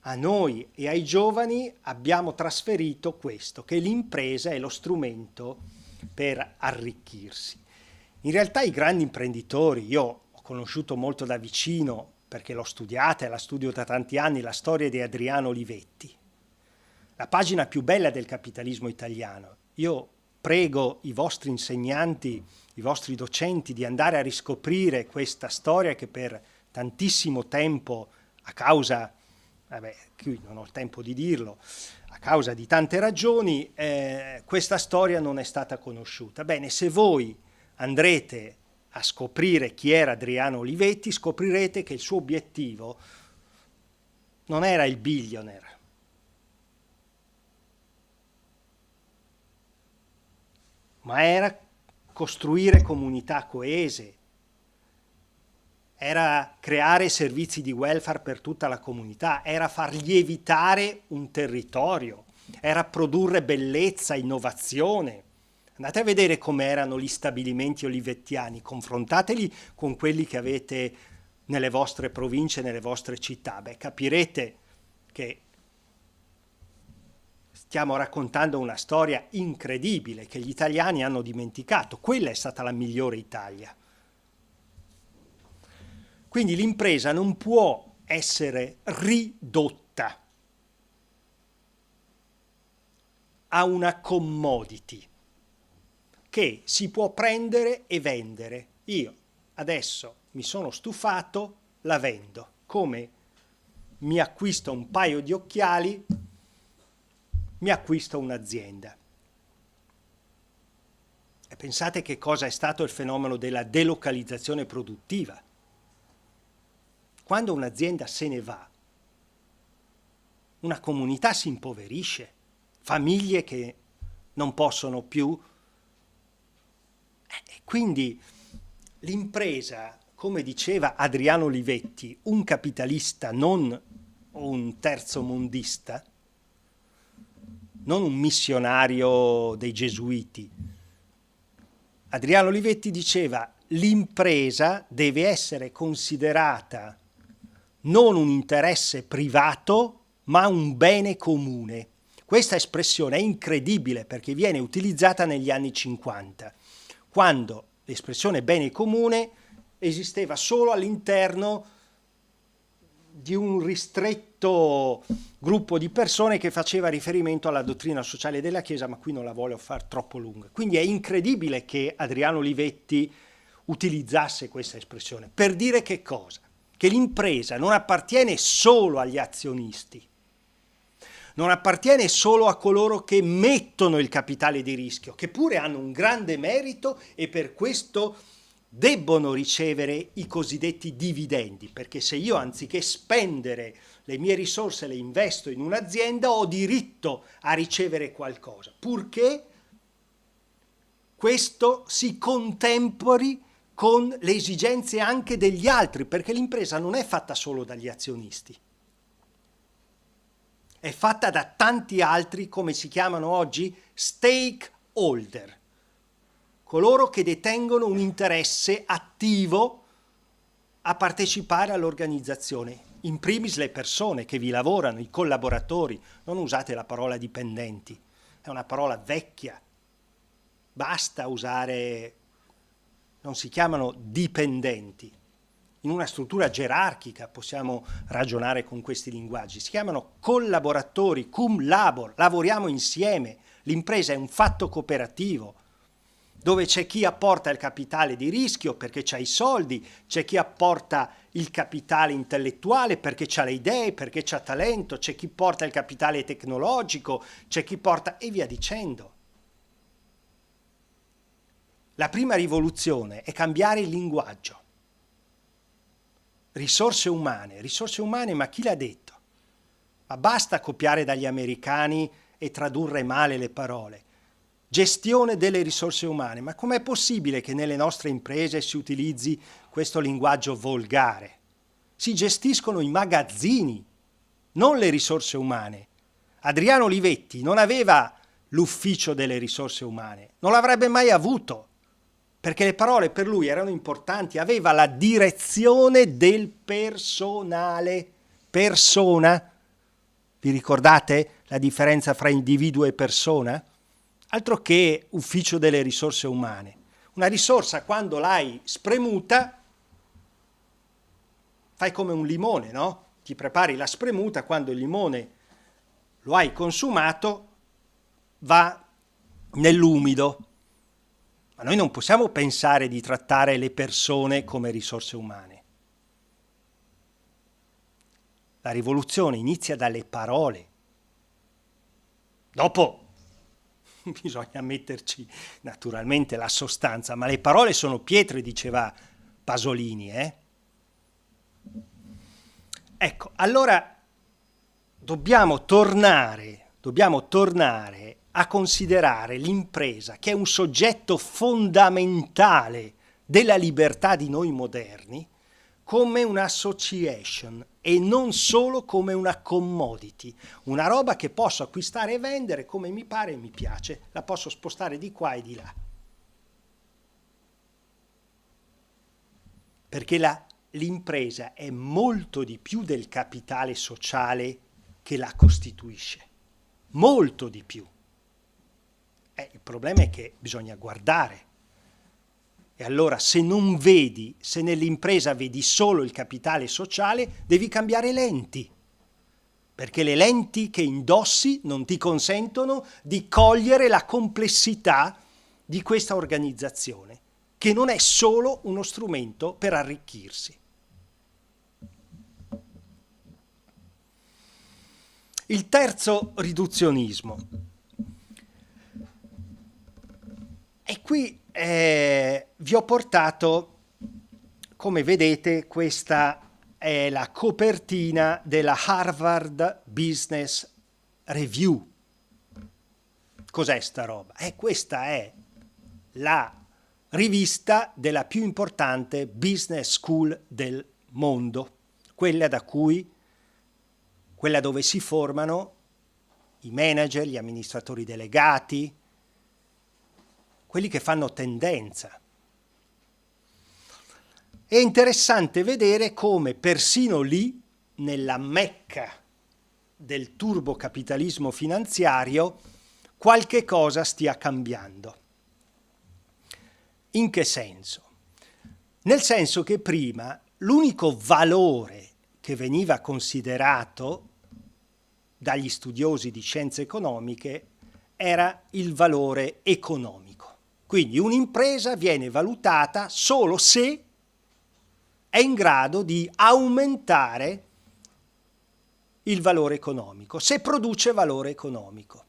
a noi e ai giovani abbiamo trasferito questo, che l'impresa è lo strumento per arricchirsi. In realtà i grandi imprenditori, io ho conosciuto molto da vicino, perché l'ho studiata e la studio da tanti anni, la storia di Adriano Olivetti, la pagina più bella del capitalismo italiano. Io prego i vostri insegnanti, i vostri docenti di andare a riscoprire questa storia che per tantissimo tempo, a causa, qui non ho il tempo di dirlo, a causa di tante ragioni, questa storia non è stata conosciuta. Bene, se voi andrete a scoprire chi era Adriano Olivetti, scoprirete che il suo obiettivo non era il billionaire, ma era costruire comunità coese, era creare servizi di welfare per tutta la comunità, era far lievitare un territorio, era produrre bellezza, innovazione. Andate a vedere come erano gli stabilimenti olivettiani, confrontateli con quelli che avete nelle vostre province, nelle vostre città. Beh, capirete che stiamo raccontando una storia incredibile che gli italiani hanno dimenticato. Quella è stata la migliore Italia. Quindi l'impresa non può essere ridotta a una commodity che si può prendere e vendere. Io adesso mi sono stufato, la vendo. Come mi acquisto un paio di occhiali, mi acquisto un'azienda. E pensate che cosa è stato il fenomeno della delocalizzazione produttiva. Quando un'azienda se ne va, una comunità si impoverisce, famiglie che non possono più. Quindi l'impresa, come diceva Adriano Olivetti, un capitalista, non un terzomondista, non un missionario dei gesuiti. Adriano Olivetti diceva: l'impresa deve essere considerata non un interesse privato, ma un bene comune. Questa espressione è incredibile perché viene utilizzata negli anni 50, quando l'espressione bene comune esisteva solo all'interno di un ristretto gruppo di persone che faceva riferimento alla dottrina sociale della Chiesa, ma qui non la voglio fare troppo lunga. Quindi è incredibile che Adriano Olivetti utilizzasse questa espressione. Per dire che cosa? Che l'impresa non appartiene solo agli azionisti, non appartiene solo a coloro che mettono il capitale di rischio, che pure hanno un grande merito e per questo debbono ricevere i cosiddetti dividendi, perché se io anziché spendere le mie risorse le investo in un'azienda ho diritto a ricevere qualcosa, purché questo si contempori con le esigenze anche degli altri, perché l'impresa non è fatta solo dagli azionisti, è fatta da tanti altri, come si chiamano oggi, stakeholder, coloro che detengono un interesse attivo a partecipare all'organizzazione, in primis le persone che vi lavorano, i collaboratori. Non usate la parola dipendenti, è una parola vecchia, basta usare, non si chiamano dipendenti. In una struttura gerarchica possiamo ragionare con questi linguaggi, si chiamano collaboratori, cum labor, lavoriamo insieme, l'impresa è un fatto cooperativo, dove c'è chi apporta il capitale di rischio perché c'ha i soldi, c'è chi apporta il capitale intellettuale perché c'ha le idee, perché c'ha talento, c'è chi porta il capitale tecnologico, c'è chi porta e via dicendo. La prima rivoluzione è cambiare il linguaggio. Risorse umane, ma chi l'ha detto? Ma basta copiare dagli americani e tradurre male le parole. Gestione delle risorse umane. Ma com'è possibile che nelle nostre imprese si utilizzi questo linguaggio volgare? Si gestiscono i magazzini, non le risorse umane. Adriano Olivetti non aveva l'ufficio delle risorse umane, non l'avrebbe mai avuto, perché le parole per lui erano importanti, aveva la direzione del personale. Persona. Vi ricordate la differenza fra individuo e persona? Altro che ufficio delle risorse umane. Una risorsa, quando l'hai spremuta, fai come un limone, no? Ti prepari la spremuta, quando il limone lo hai consumato, va nell'umido. Ma noi non possiamo pensare di trattare le persone come risorse umane. La rivoluzione inizia dalle parole. Dopo bisogna metterci naturalmente la sostanza, ma le parole sono pietre, diceva Pasolini. Ecco, allora dobbiamo tornare a considerare l'impresa, che è un soggetto fondamentale della libertà di noi moderni, come un'association e non solo come una commodity, una roba che posso acquistare e vendere come mi pare e mi piace, la posso spostare di qua e di là. Perché l'impresa è molto di più del capitale sociale che la costituisce, molto di più. Il problema è che bisogna guardare. E allora se nell'impresa vedi solo il capitale sociale, devi cambiare lenti, perché le lenti che indossi non ti consentono di cogliere la complessità di questa organizzazione, che non è solo uno strumento per arricchirsi. Il terzo riduzionismo. E qui vi ho portato, come vedete, questa è la copertina della Harvard Business Review. Cos'è sta roba? Questa è la rivista della più importante business school del mondo, quella dove si formano i manager, gli amministratori delegati, quelli che fanno tendenza. È interessante vedere come persino lì, nella mecca del turbocapitalismo finanziario, qualche cosa stia cambiando. In che senso? Nel senso che prima l'unico valore che veniva considerato dagli studiosi di scienze economiche era il valore economico. Quindi un'impresa viene valutata solo se è in grado di aumentare il valore economico, se produce valore economico.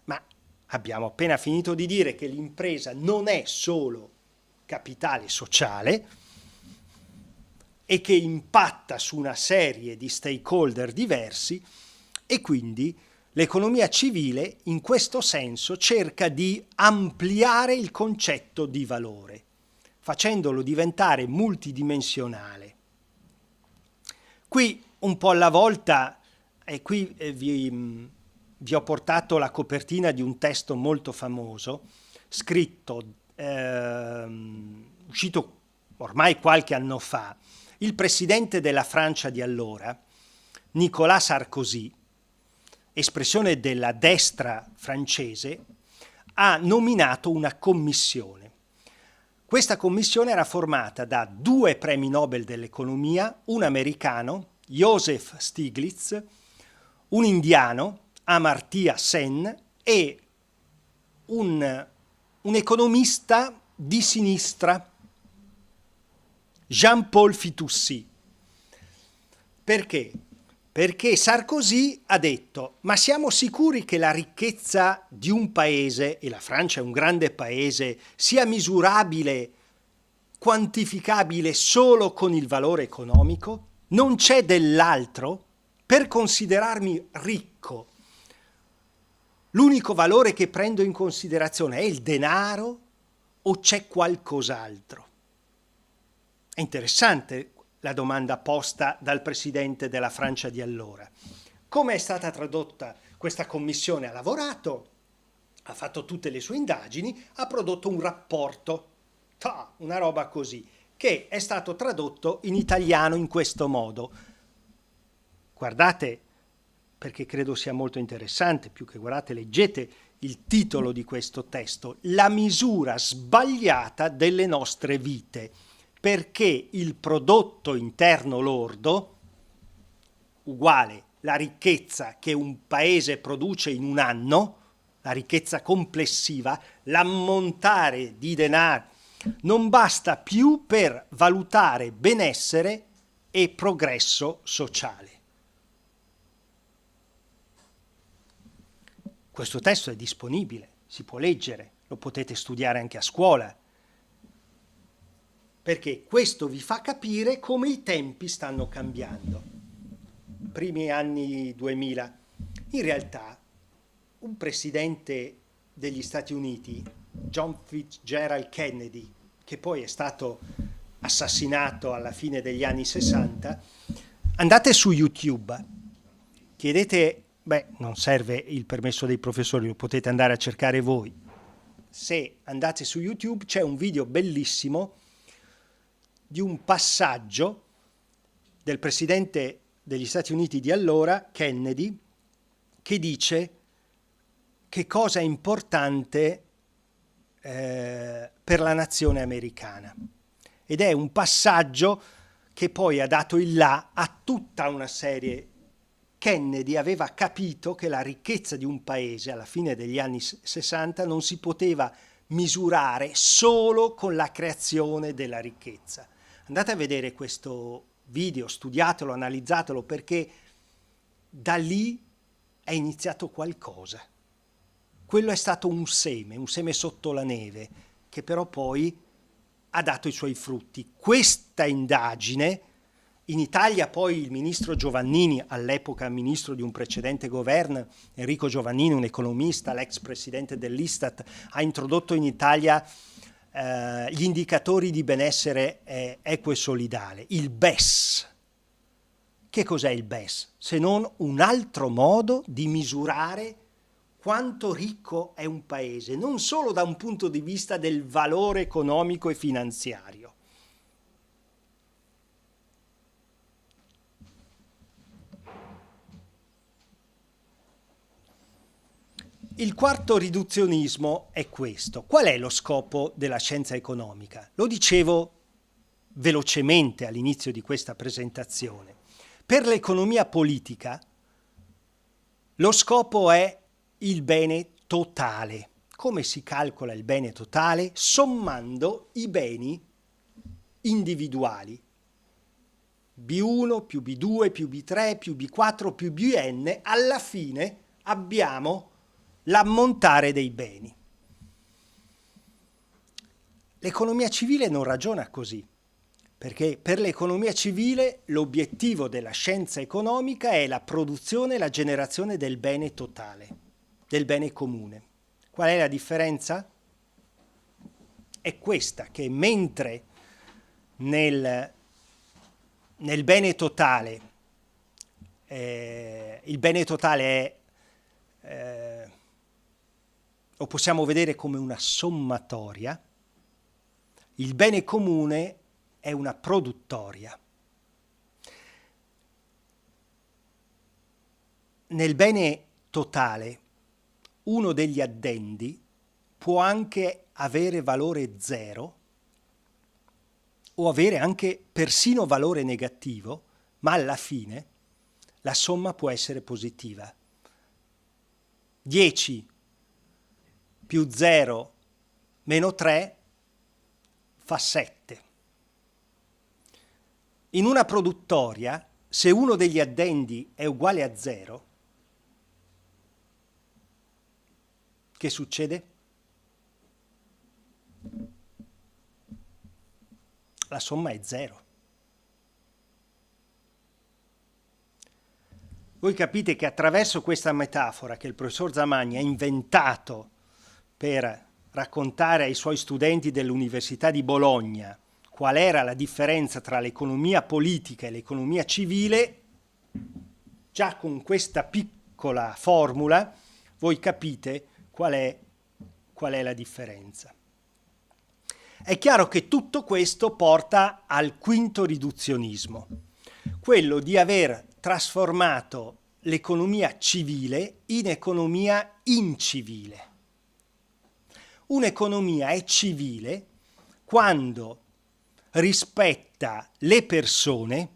Ma abbiamo appena finito di dire che l'impresa non è solo capitale sociale e che impatta su una serie di stakeholder diversi, e quindi l'economia civile in questo senso cerca di ampliare il concetto di valore, facendolo diventare multidimensionale. Qui un po' alla volta, e qui vi ho portato la copertina di un testo molto famoso, scritto, uscito ormai qualche anno fa. Il presidente della Francia di allora, Nicolas Sarkozy, espressione della destra francese, ha nominato una commissione. Questa commissione era formata da 2 premi Nobel dell'economia, un americano, Joseph Stiglitz, un indiano, Amartya Sen, e un economista di sinistra, Jean-Paul Fitoussi. Perché? Perché Sarkozy ha detto: ma siamo sicuri che la ricchezza di un paese, e la Francia è un grande paese, sia misurabile, quantificabile solo con il valore economico? Non c'è dell'altro? Per considerarmi ricco, l'unico valore che prendo in considerazione è il denaro o c'è qualcos'altro? È interessante la domanda posta dal presidente della Francia di allora. Come è stata tradotta questa commissione? Ha lavorato, ha fatto tutte le sue indagini, ha prodotto un rapporto, una roba così, che è stato tradotto in italiano in questo modo. Guardate, perché credo sia molto interessante, più che guardate, leggete il titolo di questo testo: La misura sbagliata delle nostre vite, perché il prodotto interno lordo, uguale la ricchezza che un paese produce in un anno, la ricchezza complessiva, l'ammontare di denaro, non basta più per valutare benessere e progresso sociale. Questo testo è disponibile, si può leggere, lo potete studiare anche a scuola, perché questo vi fa capire come i tempi stanno cambiando. Primi anni 2000, in realtà un presidente degli Stati Uniti, John Fitzgerald Kennedy, che poi è stato assassinato alla fine degli anni 60, andate su YouTube, chiedete, non serve il permesso dei professori, lo potete andare a cercare voi. Se andate su YouTube c'è un video bellissimo di un passaggio del presidente degli Stati Uniti di allora, Kennedy, che dice che cosa è importante per la nazione americana. Ed è un passaggio che poi ha dato il là a tutta una serie. Kennedy aveva capito che la ricchezza di un paese alla fine degli anni 60 non si poteva misurare solo con la creazione della ricchezza. Andate a vedere questo video, studiatelo, analizzatelo, perché da lì è iniziato qualcosa. Quello è stato un seme sotto la neve, che però poi ha dato i suoi frutti. Questa indagine, in Italia poi il ministro Giovannini, all'epoca ministro di un precedente governo, Enrico Giovannini, un economista, l'ex presidente dell'Istat, ha introdotto in Italia gli indicatori di benessere equo e solidale, il BES. Che cos'è il BES? Se non un altro modo di misurare quanto ricco è un paese, non solo da un punto di vista del valore economico e finanziario. Il quarto riduzionismo è questo. Qual è lo scopo della scienza economica? Lo dicevo velocemente all'inizio di questa presentazione. Per l'economia politica lo scopo è il bene totale. Come si calcola il bene totale? Sommando i beni individuali. B1 più B2 più B3 più B4 più Bn, alla fine abbiamo l'ammontare dei beni. L'economia civile non ragiona così, perché per l'economia civile l'obiettivo della scienza economica è la produzione e la generazione del bene totale, del bene comune. Qual è la differenza? È questa, che mentre nel bene totale il bene totale lo possiamo vedere come una sommatoria, il bene comune è una produttoria. Nel bene totale uno degli addendi può anche avere valore zero o avere anche persino valore negativo, ma alla fine la somma può essere positiva. 10 più 0 meno 3 fa 7. In una produttoria, se uno degli addendi è uguale a 0, che succede? La somma è 0. Voi capite che attraverso questa metafora che il professor Zamagni ha inventato per raccontare ai suoi studenti dell'Università di Bologna qual era la differenza tra l'economia politica e l'economia civile, già con questa piccola formula voi capite qual è la differenza. È chiaro che tutto questo porta al quinto riduzionismo, quello di aver trasformato l'economia civile in economia incivile. Un'economia è civile quando rispetta le persone,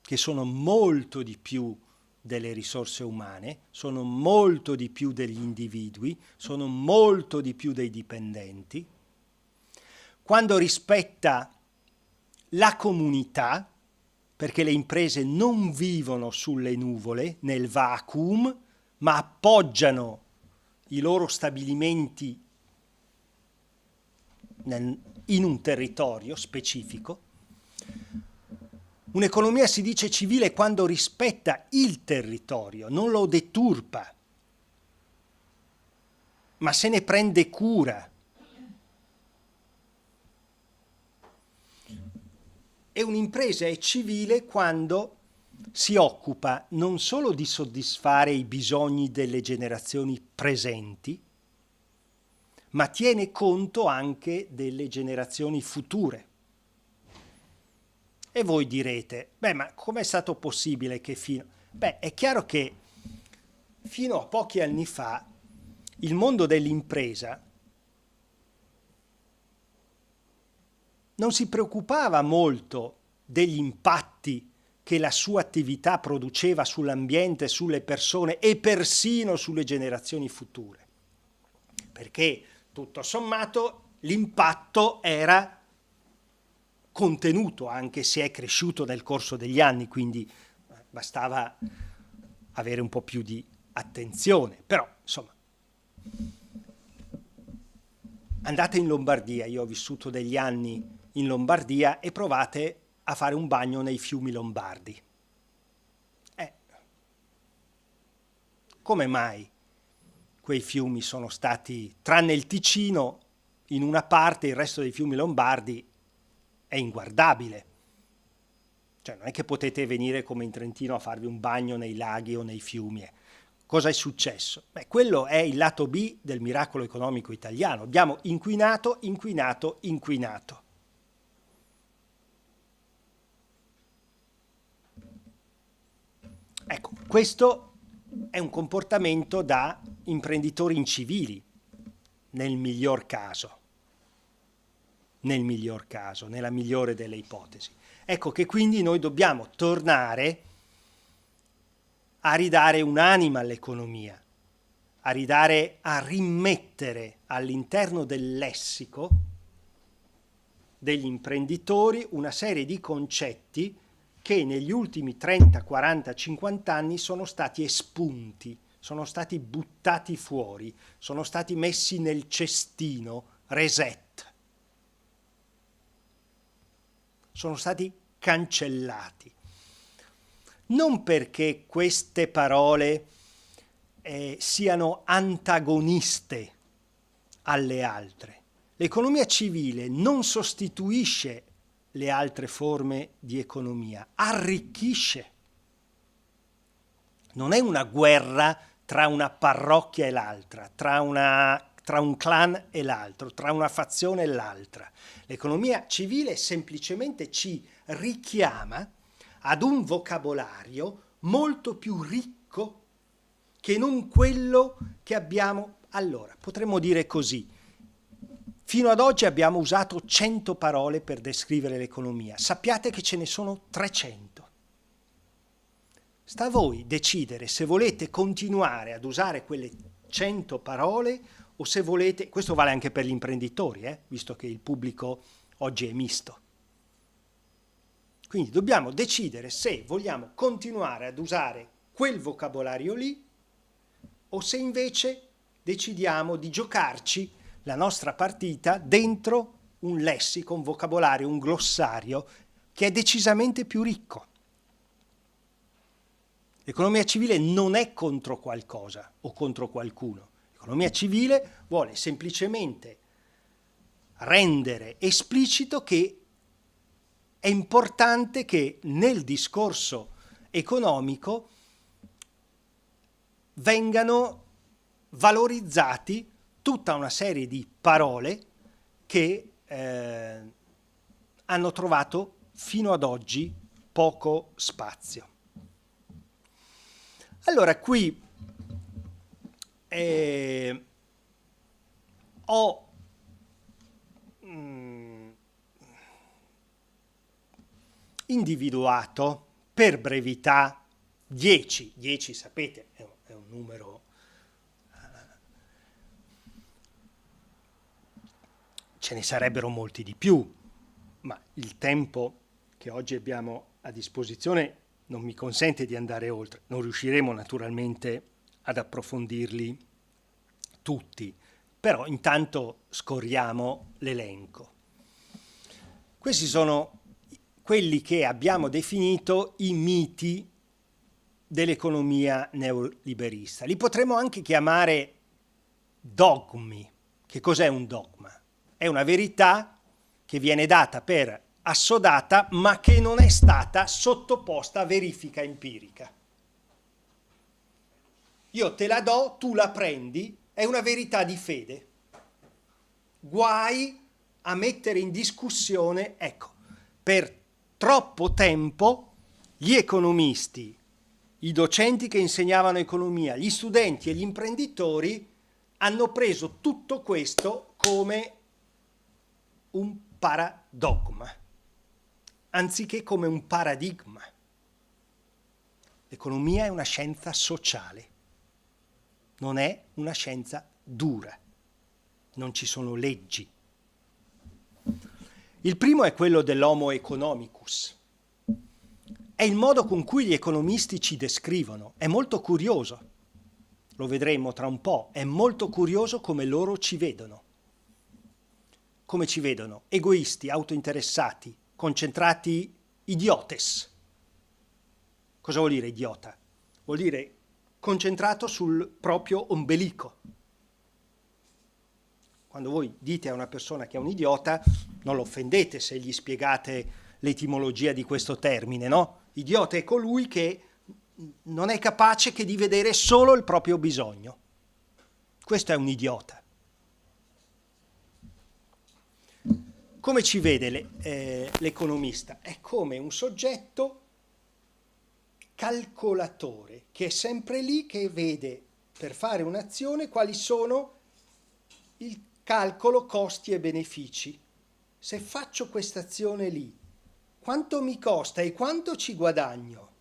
che sono molto di più delle risorse umane, sono molto di più degli individui, sono molto di più dei dipendenti, quando rispetta la comunità, perché le imprese non vivono sulle nuvole, nel vacuum, ma appoggiano i loro stabilimenti in un territorio specifico. Un'economia si dice civile quando rispetta il territorio, non lo deturpa, ma se ne prende cura. E un'impresa è civile quando si occupa non solo di soddisfare i bisogni delle generazioni presenti, ma tiene conto anche delle generazioni future. E voi direte, beh, ma com'è stato possibile che è chiaro che fino a pochi anni fa il mondo dell'impresa non si preoccupava molto degli impatti che la sua attività produceva sull'ambiente, sulle persone e persino sulle generazioni future. Perché tutto sommato l'impatto era contenuto, anche se è cresciuto nel corso degli anni, quindi bastava avere un po' più di attenzione. Però, insomma, andate in Lombardia, io ho vissuto degli anni in Lombardia, e provate a fare un bagno nei fiumi lombardi. Come mai quei fiumi sono stati, tranne il Ticino, in una parte, il resto dei fiumi lombardi è inguardabile? Cioè non è che potete venire come in Trentino a farvi un bagno nei laghi o nei fiumi. Cosa è successo? Beh, quello è il lato B del miracolo economico italiano. Abbiamo inquinato, inquinato, inquinato. Ecco, questo è un comportamento da imprenditori incivili, nel miglior caso, nella migliore delle ipotesi. Ecco che quindi noi dobbiamo tornare a ridare un'anima all'economia, a rimettere all'interno del lessico degli imprenditori una serie di concetti che negli ultimi 30, 40, 50 anni sono stati espunti, sono stati buttati fuori, sono stati messi nel cestino reset, sono stati cancellati. Non perché queste parole siano antagoniste alle altre. L'economia civile non sostituisce le altre forme di economia, arricchisce. Non è una guerra tra una parrocchia e l'altra, tra un clan e l'altro, tra una fazione e l'altra. L'economia civile semplicemente ci richiama ad un vocabolario molto più ricco che non quello che abbiamo. Allora, potremmo dire così: fino ad oggi abbiamo usato 100 parole per descrivere l'economia. Sappiate che ce ne sono 300. Sta a voi decidere se volete continuare ad usare quelle 100 parole o se volete, questo vale anche per gli imprenditori, visto che il pubblico oggi è misto. Quindi dobbiamo decidere se vogliamo continuare ad usare quel vocabolario lì o se invece decidiamo di giocarci la nostra partita dentro un lessico, un vocabolario, un glossario che è decisamente più ricco. L'economia civile non è contro qualcosa o contro qualcuno. L'economia civile vuole semplicemente rendere esplicito che è importante che nel discorso economico vengano valorizzati tutta una serie di parole che hanno trovato fino ad oggi poco spazio. Allora qui ho individuato per brevità 10 sapete è un numero, ce ne sarebbero molti di più, ma il tempo che oggi abbiamo a disposizione non mi consente di andare oltre. Non riusciremo naturalmente ad approfondirli tutti, però intanto scorriamo l'elenco. Questi sono quelli che abbiamo definito i miti dell'economia neoliberista. Li potremmo anche chiamare dogmi. Che cos'è un dogma? È una verità che viene data per assodata, ma che non è stata sottoposta a verifica empirica. Io te la do, tu la prendi, è una verità di fede. Guai a mettere in discussione, ecco, per troppo tempo gli economisti, i docenti che insegnavano economia, gli studenti e gli imprenditori hanno preso tutto questo come un paradogma, anziché come un paradigma. L'economia è una scienza sociale, non è una scienza dura, non ci sono leggi. Il primo è quello dell'homo economicus. È il modo con cui gli economisti ci descrivono. È molto curioso, lo vedremo tra un po', è molto curioso come loro ci vedono. Come ci vedono? Egoisti, autointeressati, concentrati, idiotes. Cosa vuol dire idiota? Vuol dire concentrato sul proprio ombelico. Quando voi dite a una persona che è un idiota, non lo offendete se gli spiegate l'etimologia di questo termine, no? Idiota è colui che non è capace che di vedere solo il proprio bisogno. Questo è un idiota. Come ci vede l'economista? È come un soggetto calcolatore che è sempre lì, che vede per fare un'azione quali sono il calcolo costi e benefici. Se faccio questa azione lì, quanto mi costa e quanto ci guadagno?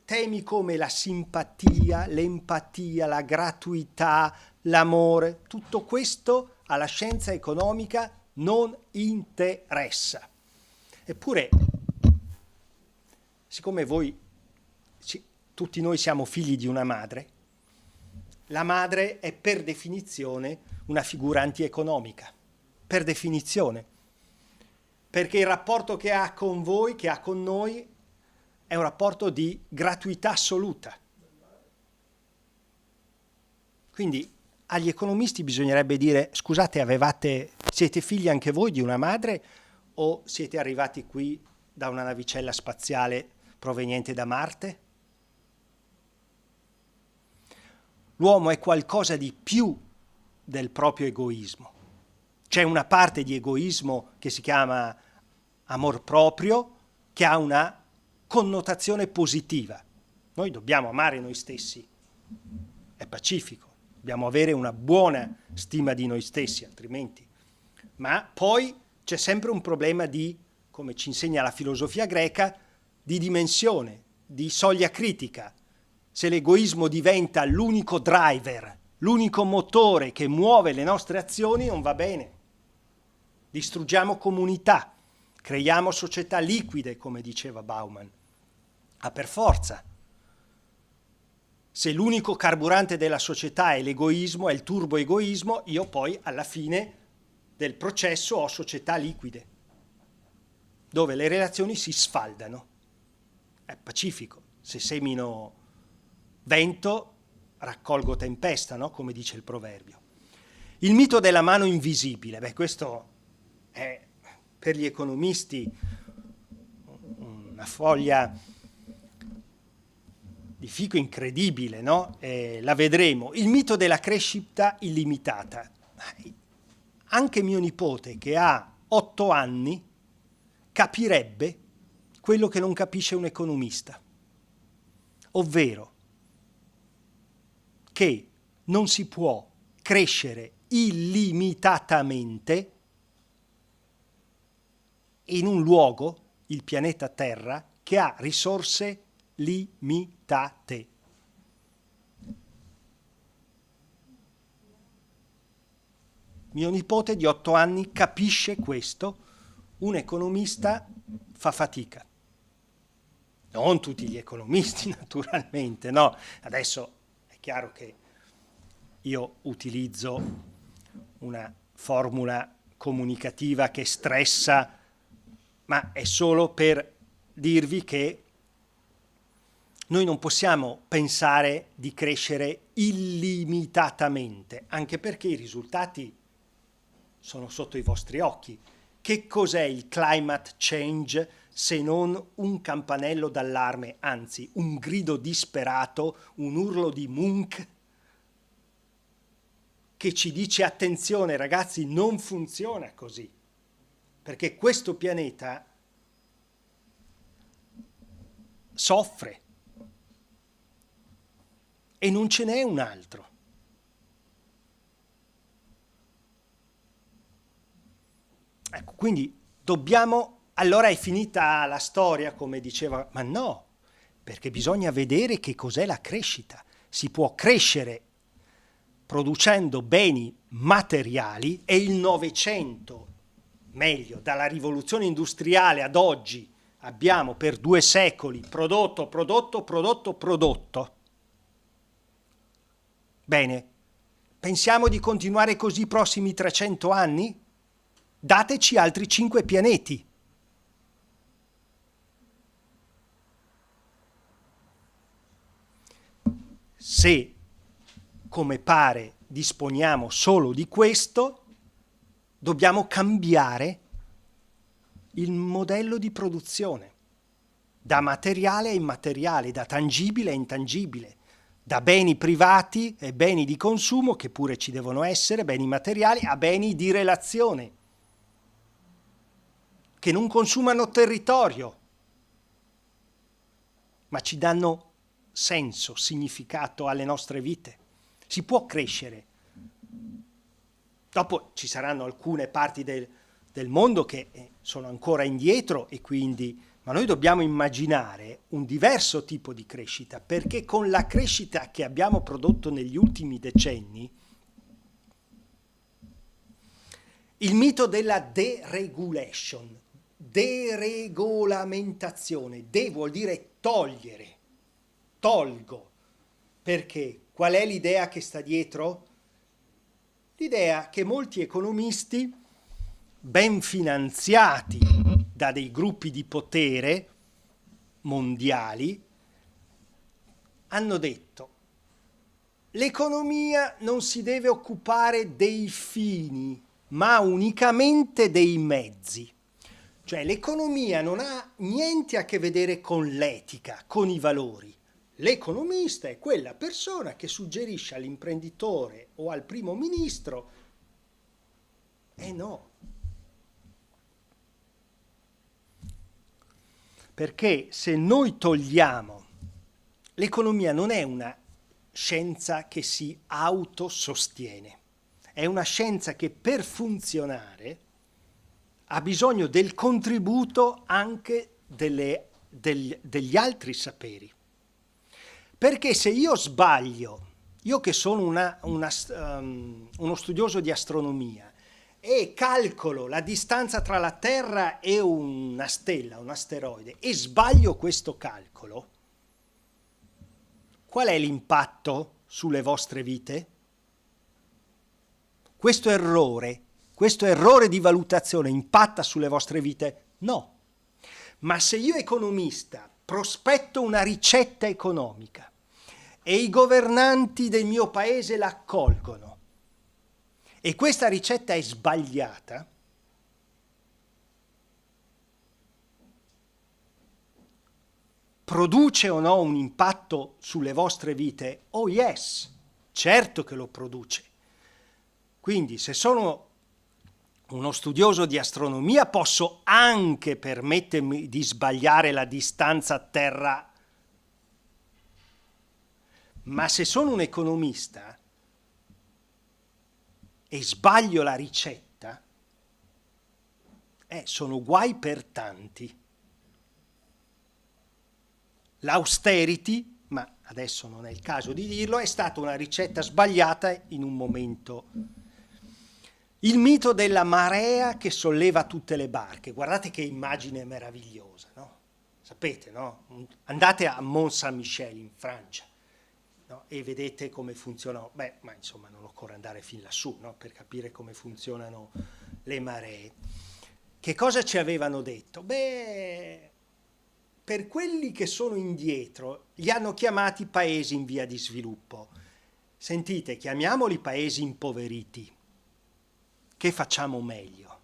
Temi come la simpatia, l'empatia, la gratuità, l'amore, tutto questo alla scienza economica non interessa. Eppure, siccome tutti noi siamo figli di una madre, la madre è per definizione una figura antieconomica, per definizione, perché il rapporto che ha con voi, che ha con noi, è un rapporto di gratuità assoluta. Quindi agli economisti bisognerebbe dire: scusate, siete figli anche voi di una madre o siete arrivati qui da una navicella spaziale proveniente da Marte? L'uomo è qualcosa di più del proprio egoismo. C'è una parte di egoismo che si chiama amor proprio, che ha una connotazione positiva. Noi dobbiamo amare noi stessi, è pacifico, dobbiamo avere una buona stima di noi stessi, altrimenti. Ma poi c'è sempre un problema di, come ci insegna la filosofia greca, di dimensione, di soglia critica. Se l'egoismo diventa l'unico driver, l'unico motore che muove le nostre azioni, non va bene. Distruggiamo comunità, creiamo società liquide, come diceva Bauman. Per forza. Se l'unico carburante della società è l'egoismo, è il turboegoismo, io poi alla fine del processo ho società liquide, dove le relazioni si sfaldano. È pacifico. Se semino vento, raccolgo tempesta, no? Come dice il proverbio. Il mito della mano invisibile, questo è per gli economisti una foglia di fico incredibile, no? La vedremo. Il mito della crescita illimitata. Anche mio nipote, che ha 8 anni, capirebbe quello che non capisce un economista, ovvero che non si può crescere illimitatamente in un luogo, il pianeta Terra, che ha risorse limitate. Mio nipote di 8 anni capisce questo, un economista fa fatica. Non tutti gli economisti, naturalmente, no. Adesso è chiaro che io utilizzo una formula comunicativa che stressa, ma è solo per dirvi che noi non possiamo pensare di crescere illimitatamente, anche perché i risultati sono sotto i vostri occhi. Che cos'è il climate change se non un campanello d'allarme, anzi un grido disperato, un urlo di Munch che ci dice attenzione ragazzi, non funziona così, perché questo pianeta soffre e non ce n'è un altro. Ecco, quindi dobbiamo, allora è finita la storia, come diceva, ma no, perché bisogna vedere che cos'è la crescita. Si può crescere producendo beni materiali e il Novecento, meglio, dalla rivoluzione industriale ad oggi, abbiamo per 2 secoli prodotto. Bene, pensiamo di continuare così i prossimi 300 anni? Dateci altri 5 pianeti. Se, come pare, disponiamo solo di questo, dobbiamo cambiare il modello di produzione, da materiale a immateriale, da tangibile a intangibile, da beni privati e beni di consumo, che pure ci devono essere, beni materiali, a beni di relazione, che non consumano territorio, ma ci danno senso, significato alle nostre vite. Si può crescere. Dopo ci saranno alcune parti del mondo che sono ancora indietro e quindi, ma noi dobbiamo immaginare un diverso tipo di crescita, perché con la crescita che abbiamo prodotto negli ultimi decenni, il mito della deregulation, deregolamentazione, vuol dire togliere, tolgo, perché qual è l'idea che sta dietro? L'idea che molti economisti, ben finanziati da dei gruppi di potere mondiali, hanno detto: l'economia non si deve occupare dei fini, ma unicamente dei mezzi. Cioè l'economia non ha niente a che vedere con l'etica, con i valori. L'economista è quella persona che suggerisce all'imprenditore o al primo ministro, no. Perché se noi togliamo, l'economia non è una scienza che si autosostiene, è una scienza che per funzionare ha bisogno del contributo anche degli altri saperi. Perché se io sbaglio, io che sono uno studioso di astronomia, e calcolo la distanza tra la Terra e una stella, un asteroide, e sbaglio questo calcolo, qual è l'impatto sulle vostre vite? Questo errore di valutazione impatta sulle vostre vite? No, Ma se io economista prospetto una ricetta economica e i governanti del mio paese la accolgono e questa ricetta è sbagliata, produce o no un impatto sulle vostre vite? Oh yes, certo che lo produce. Quindi se sono uno studioso di astronomia posso anche permettermi di sbagliare la distanza Terra, ma se sono un economista e sbaglio la ricetta, sono guai per tanti. L'austerity, ma adesso non è il caso di dirlo, è stata una ricetta sbagliata in un momento. Il mito della marea che solleva tutte le barche, guardate che immagine meravigliosa, no? Sapete, no? Andate a Mont Saint-Michel in Francia, no? E vedete come funzionano, ma insomma non occorre andare fin lassù, no? Per capire come funzionano le maree. Che cosa ci avevano detto? Per quelli che sono indietro, li hanno chiamati paesi in via di sviluppo. Sentite, chiamiamoli paesi impoveriti. Che facciamo meglio?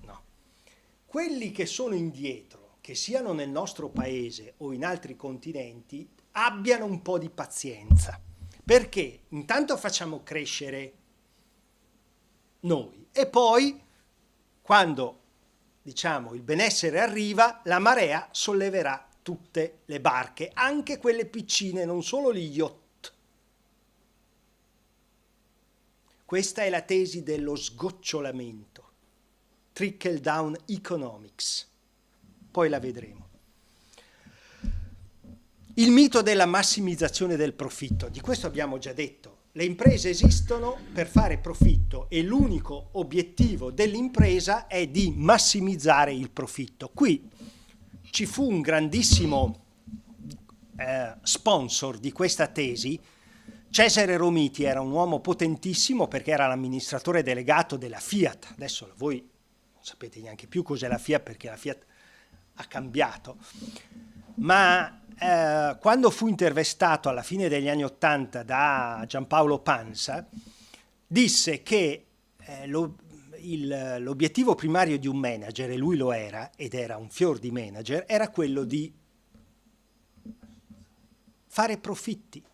No. Quelli che sono indietro, che siano nel nostro paese o in altri continenti, abbiano un po' di pazienza. Perché intanto facciamo crescere noi e poi, quando diciamo il benessere arriva, la marea solleverà tutte le barche, anche quelle piccine, non solo gli yacht. Questa è la tesi dello sgocciolamento, trickle down economics, poi la vedremo. Il mito della massimizzazione del profitto, di questo abbiamo già detto. Le imprese esistono per fare profitto e l'unico obiettivo dell'impresa è di massimizzare il profitto. Qui ci fu un grandissimo sponsor di questa tesi. Cesare Romiti era un uomo potentissimo perché era l'amministratore delegato della Fiat. Adesso voi non sapete neanche più cos'è la Fiat perché la Fiat ha cambiato. Ma quando fu intervistato alla fine degli anni '80 da Giampaolo Pansa, disse che l'obiettivo primario di un manager, e lui lo era, ed era un fior di manager, era quello di fare profitti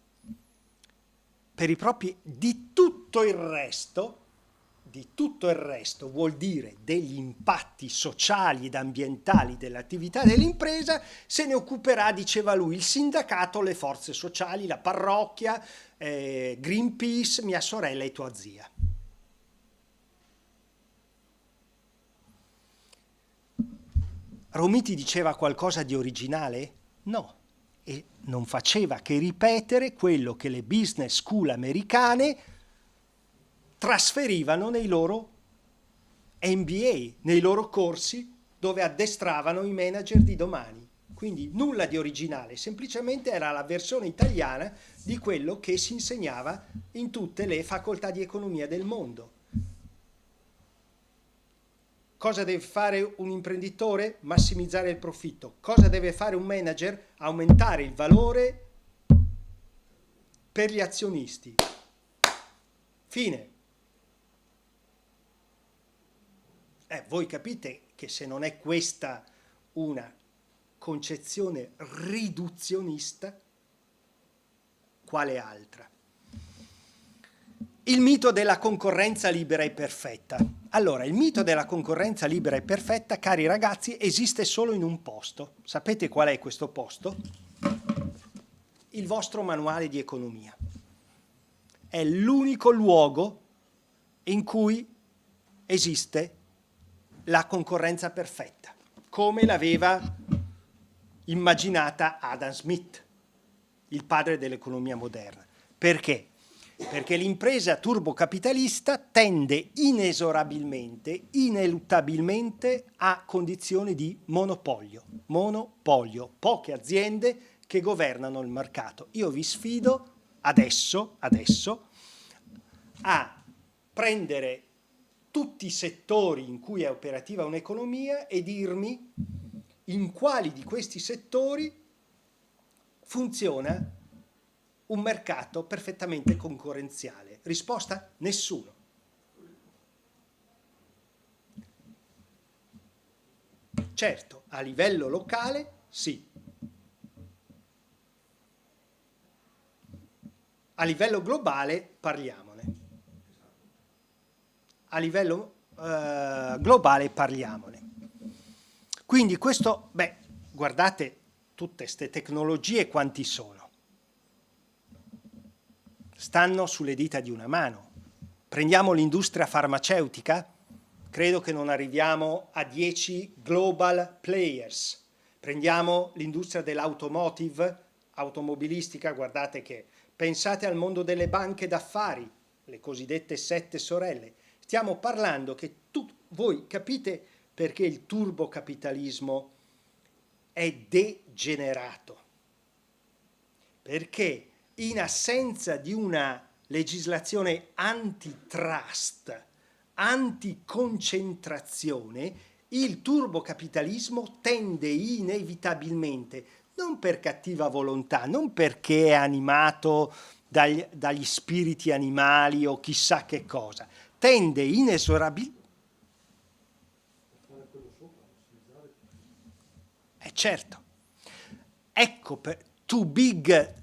per i propri, di tutto il resto vuol dire degli impatti sociali ed ambientali dell'attività dell'impresa, se ne occuperà, diceva lui, il sindacato, le forze sociali, la parrocchia, Greenpeace, mia sorella e tua zia. Romiti diceva qualcosa di originale? No. E non faceva che ripetere quello che le business school americane trasferivano nei loro MBA, nei loro corsi dove addestravano i manager di domani. Quindi nulla di originale, semplicemente era la versione italiana di quello che si insegnava in tutte le facoltà di economia del mondo. Cosa deve fare un imprenditore? Massimizzare il profitto. Cosa deve fare un manager? Aumentare il valore per gli azionisti. Fine. Voi capite che se non è questa una concezione riduzionista, quale altra? Il mito della concorrenza libera e perfetta. Allora, il mito della concorrenza libera e perfetta, cari ragazzi, esiste solo in un posto. Sapete qual è questo posto? Il vostro manuale di economia. È l'unico luogo in cui esiste la concorrenza perfetta, come l'aveva immaginata Adam Smith, il padre dell'economia moderna. Perché? Perché l'impresa turbocapitalista tende inesorabilmente, ineluttabilmente a condizioni di monopolio. Monopolio, poche aziende che governano il mercato. Io vi sfido adesso a prendere tutti i settori in cui è operativa un'economia e dirmi in quali di questi settori funziona un mercato perfettamente concorrenziale. Risposta? Nessuno. Certo, a livello locale sì. A livello globale parliamone. A livello globale parliamone. Quindi questo, guardate tutte queste tecnologie quanti sono. Stanno sulle dita di una mano. Prendiamo l'industria farmaceutica, credo che non arriviamo a 10 global players. Prendiamo l'industria dell'automotive, automobilistica, guardate che pensate al mondo delle banche d'affari, le cosiddette 7 sorelle. Stiamo parlando che voi capite perché il turbocapitalismo è degenerato. Perché in assenza di una legislazione antitrust, anticoncentrazione, il turbocapitalismo tende inevitabilmente, non per cattiva volontà, non perché è animato dagli spiriti animali o chissà che cosa, tende inesorabilmente. Certo, ecco, too big,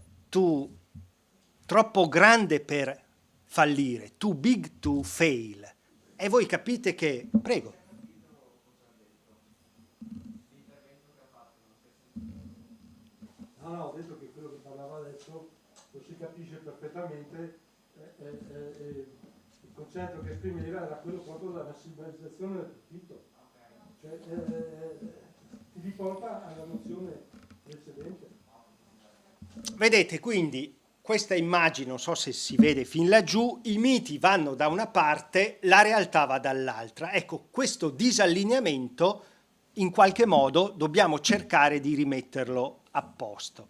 troppo grande per fallire, too big to fail. E voi capite che, prego. No, ho detto che quello che parlava adesso lo si capisce perfettamente, il concetto che esprimeva era quello proprio della massimizzazione del profitto, cioè ti riporta alla nozione precedente. Vedete, quindi questa immagine, non so se si vede fin laggiù, i miti vanno da una parte, la realtà va dall'altra. Ecco, questo disallineamento in qualche modo dobbiamo cercare di rimetterlo a posto.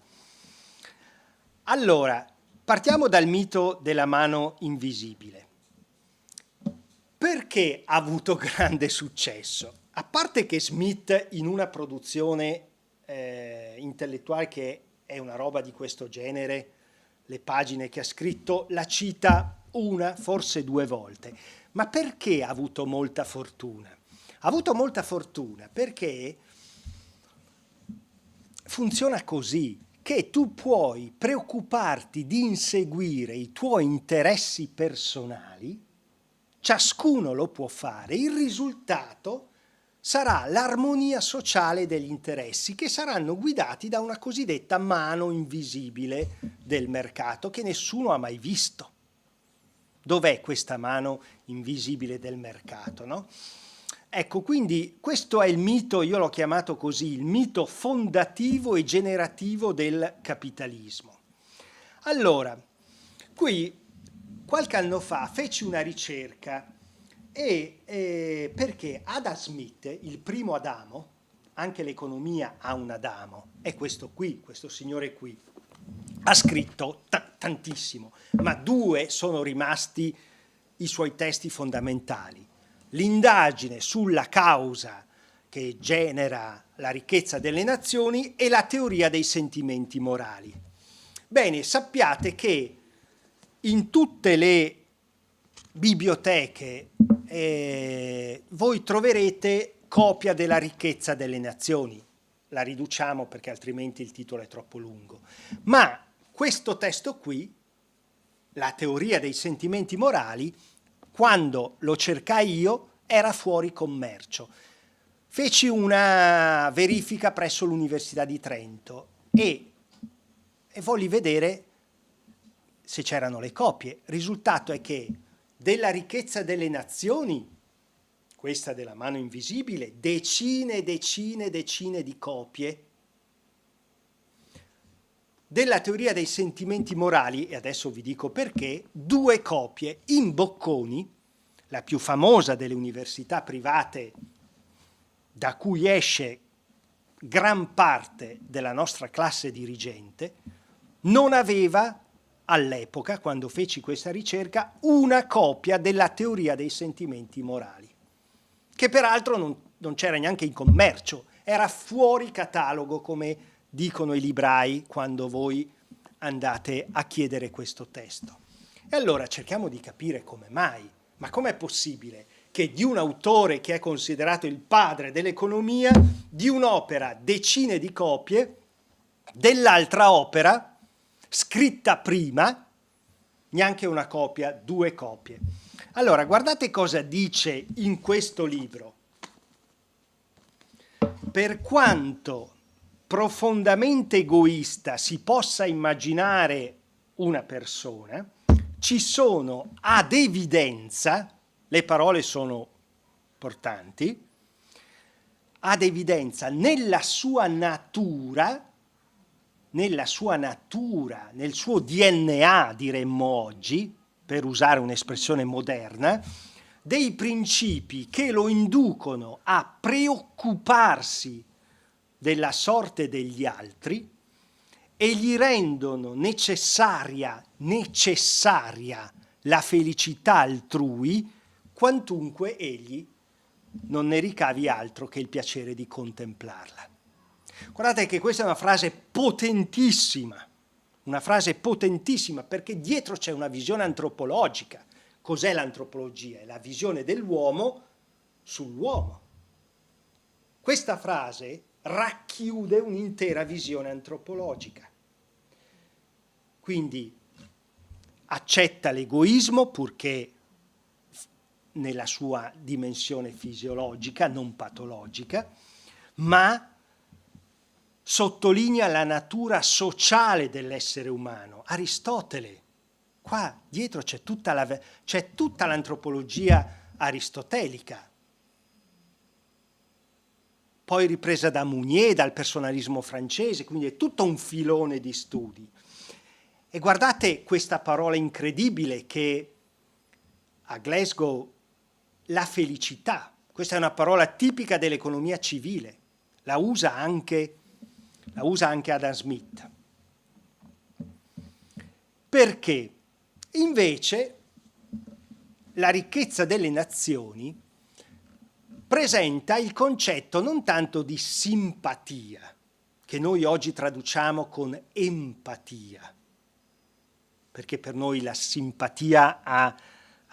Allora, partiamo dal mito della mano invisibile. Perché ha avuto grande successo? A parte che Smith in una produzione intellettuale che è una roba di questo genere, le pagine che ha scritto, la cita una, forse 2 volte. Ma perché ha avuto molta fortuna? Ha avuto molta fortuna perché funziona così, che tu puoi preoccuparti di inseguire i tuoi interessi personali, ciascuno lo può fare, il risultato sarà l'armonia sociale degli interessi che saranno guidati da una cosiddetta mano invisibile del mercato che nessuno ha mai visto. Dov'è questa mano invisibile del mercato, no? Ecco, quindi questo è il mito, io l'ho chiamato così, il mito fondativo e generativo del capitalismo. Allora, qui qualche anno fa feci una ricerca perché Adam Smith, il primo Adamo, anche l'economia ha un Adamo, è questo qui, questo signore qui, ha scritto tantissimo, ma 2 sono rimasti i suoi testi fondamentali. L'indagine sulla causa che genera la ricchezza delle nazioni e la teoria dei sentimenti morali. Bene, sappiate che in tutte le biblioteche voi troverete copia della ricchezza delle nazioni. La riduciamo perché altrimenti il titolo è troppo lungo. Ma questo testo qui, la teoria dei sentimenti morali, quando lo cercai io era fuori commercio. Feci una verifica presso l'Università di Trento e volli vedere se c'erano le copie. Il risultato è che della ricchezza delle nazioni, questa della mano invisibile, decine e decine e decine di copie. Della teoria dei sentimenti morali, e adesso vi dico perché, 2 copie in Bocconi, la più famosa delle università private da cui esce gran parte della nostra classe dirigente, non aveva all'epoca, quando feci questa ricerca, una copia della teoria dei sentimenti morali, che peraltro non c'era neanche in commercio, era fuori catalogo, come dicono i librai quando voi andate a chiedere questo testo. E allora cerchiamo di capire come mai, ma com'è possibile che di un autore che è considerato il padre dell'economia, di un'opera decine di copie, dell'altra opera scritta prima, neanche una copia, 2 copie. Allora, guardate cosa dice in questo libro. Per quanto profondamente egoista si possa immaginare una persona, ci sono ad evidenza, le parole sono importanti, ad evidenza nella sua natura, nel suo DNA, diremmo oggi, per usare un'espressione moderna, dei principi che lo inducono a preoccuparsi della sorte degli altri e gli rendono necessaria la felicità altrui, quantunque egli non ne ricavi altro che il piacere di contemplarla. Guardate che questa è una frase potentissima, perché dietro c'è una visione antropologica. Cos'è l'antropologia? È la visione dell'uomo sull'uomo. Questa frase racchiude un'intera visione antropologica. Quindi accetta l'egoismo purché nella sua dimensione fisiologica, non patologica, ma sottolinea la natura sociale dell'essere umano. Aristotele, qua dietro c'è tutta l'antropologia aristotelica, poi ripresa da Mounier, dal personalismo francese, quindi è tutto un filone di studi. E guardate questa parola incredibile che a Glasgow, la felicità, questa è una parola tipica dell'economia civile, la usa anche Adam Smith. Perché invece la ricchezza delle nazioni presenta il concetto non tanto di simpatia, che noi oggi traduciamo con empatia, perché per noi la simpatia ha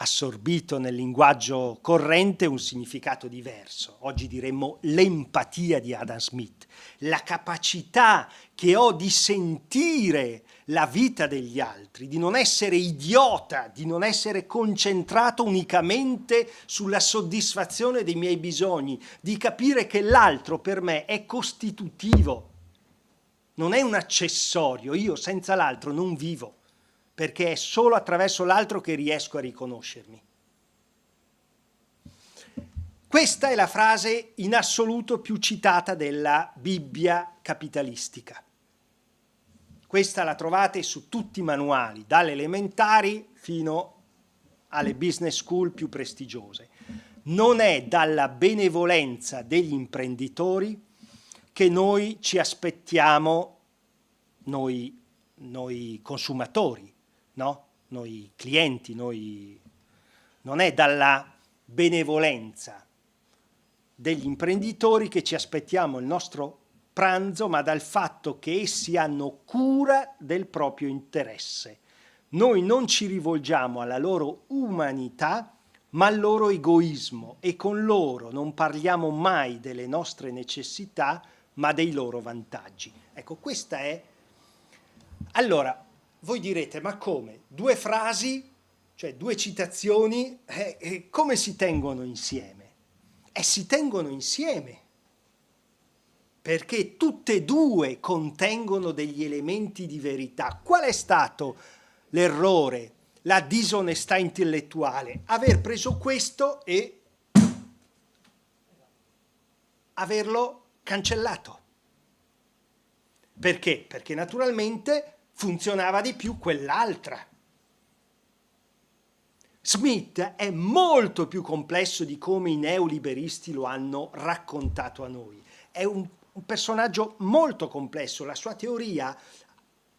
assorbito nel linguaggio corrente un significato diverso. Oggi diremmo l'empatia di Adam Smith, la capacità che ho di sentire la vita degli altri, di non essere idiota, di non essere concentrato unicamente sulla soddisfazione dei miei bisogni, di capire che l'altro per me è costitutivo, non è un accessorio, io senza l'altro non vivo, perché è solo attraverso l'altro che riesco a riconoscermi. Questa è la frase in assoluto più citata della Bibbia capitalistica. Questa la trovate su tutti i manuali, dalle elementari fino alle business school più prestigiose. Non è dalla benevolenza degli imprenditori che noi ci aspettiamo, noi consumatori, no? Noi clienti, non è dalla benevolenza degli imprenditori che ci aspettiamo il nostro pranzo, ma dal fatto che essi hanno cura del proprio interesse. Noi non ci rivolgiamo alla loro umanità, ma al loro egoismo, e con loro non parliamo mai delle nostre necessità, ma dei loro vantaggi. Ecco, questa è... Allora, voi direte, ma come? 2 frasi, cioè 2 citazioni, come si tengono insieme? Si tengono insieme, perché tutte e 2 contengono degli elementi di verità. Qual è stato l'errore, la disonestà intellettuale? Aver preso questo e averlo cancellato. Perché? Perché naturalmente funzionava di più quell'altra. Smith è molto più complesso di come i neoliberisti lo hanno raccontato a noi. È un personaggio molto complesso, la sua teoria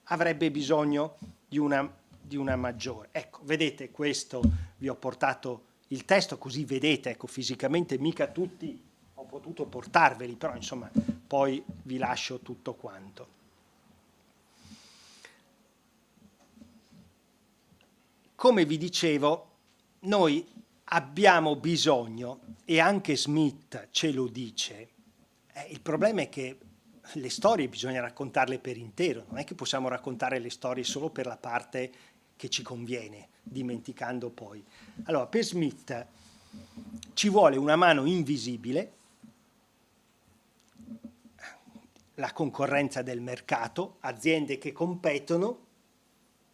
avrebbe bisogno di una di una maggiore. Ecco, vedete, questo vi ho portato il testo, così vedete, ecco, fisicamente mica tutti ho potuto portarveli, però insomma poi vi lascio tutto quanto. Come vi dicevo, noi abbiamo bisogno, e anche Smith ce lo dice, il problema è che le storie bisogna raccontarle per intero, non è che possiamo raccontare le storie solo per la parte che ci conviene, dimenticando poi. Allora, per Smith ci vuole una mano invisibile, la concorrenza del mercato, aziende che competono,